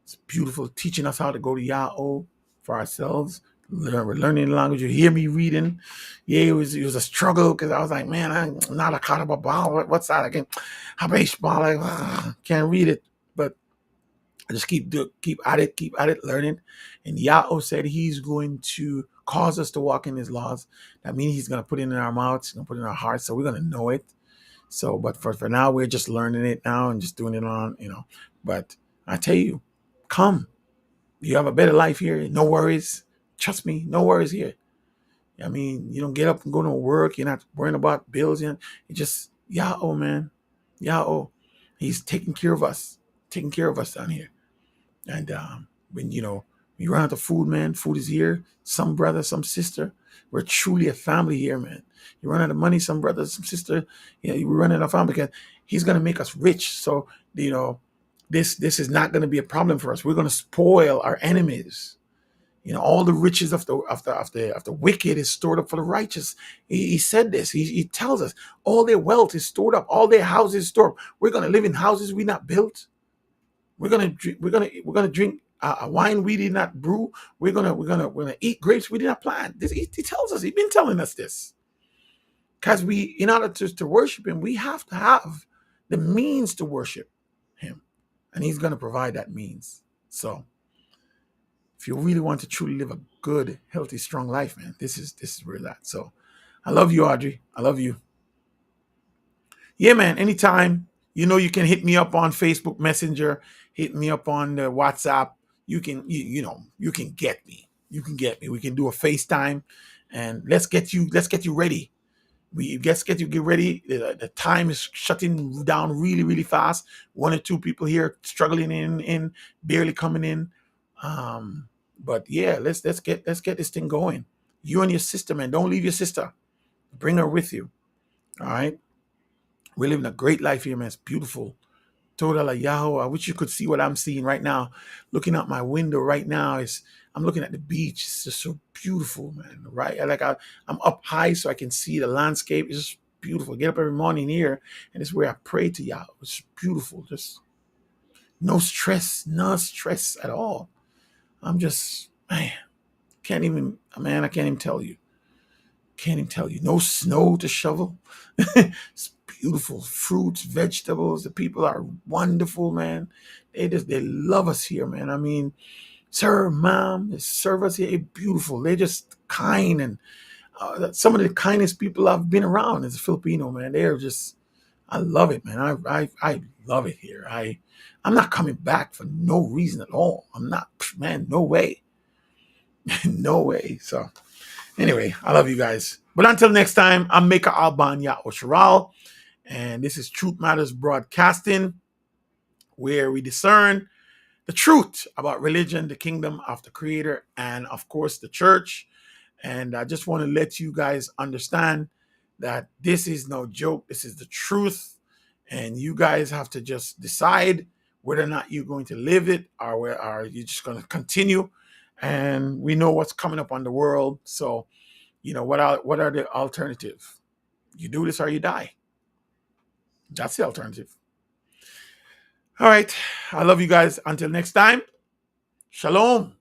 It's beautiful, teaching us how to go to Yahweh for ourselves. We're learning the language. You hear me reading. Yeah, it was a struggle because I was like, man, I'm not a Karababal. What's that? I can't read it. But I just keep at it, learning. And Yahweh said he's going to cause us to walk in his laws. That means he's going to put it in our mouths, he's going to put it in our hearts, so we're going to know it. So, but for now, we're just learning it now and just doing it on, But I tell you, come. You have a better life here. No worries. Trust me, no worries here. I mean, you don't get up and go to work. You're not worrying about bills. You just, Yahweh, man. Yahweh. He's taking care of us down here. And when you run out of food, man, food is here. Some brother, some sister. We're truly a family here, man. You run out of money, some brother, some sister. You run out of family because he's gonna make us rich. So this is not gonna be a problem for us. We're gonna spoil our enemies. All the riches of the wicked is stored up for the righteous. He said this. He tells us all their wealth is stored up, all their houses stored up. We're gonna live in houses we not built. We're gonna drink wine we did not brew. We're gonna eat grapes we did not plant. He tells us. He's been telling us this. Because in order to worship him, we have to have the means to worship him, and he's gonna provide that means. So, if you really want to truly live a good, healthy, strong life, man, this is where it's at. So, I love you, Audrey. I love you. Yeah, man. Anytime. You can hit me up on Facebook Messenger. Hit me up on the WhatsApp. You can, you can get me. You can get me. We can do a FaceTime, and let's get you ready. Get ready. The time is shutting down really, really fast. 1 or 2 people here struggling in barely coming in. But yeah, let's get this thing going. You and your sister, man. Don't leave your sister. Bring her with you. All right. We're living a great life here, man. It's beautiful. Total Yahweh. I wish you could see what I'm seeing right now. Looking out my window right now I'm looking at the beach. It's just so beautiful, man. Right? I'm up high so I can see the landscape. It's just beautiful. Get up every morning here, and it's where I pray to Yahweh. It's beautiful. Just no stress at all. I'm just, man, I can't even tell you. No snow to shovel. It's beautiful fruits, vegetables. The people are wonderful, man. They love us here, man. I mean, sir, ma'am, they serve us here beautiful. They're just kind, and some of the kindest people I've been around is Filipino, man. They're just, I love it, man. I love it here. I'm not coming back for no reason at all. I'm not, man. No way, no way. So anyway, I love you guys. But until next time, I'm Meka Albanya Osharal, and this is Truth Matters Broadcasting, where we discern the truth about religion, the kingdom of the Creator, and of course the church. And I just want to let you guys understand that this is no joke. This is the truth. And you guys have to just decide whether or not you're going to live it, or are you just going to continue. And we know what's coming up on the world. So, what are the alternatives? You do this or you die. That's the alternative. All right. I love you guys. Until next time. Shalom.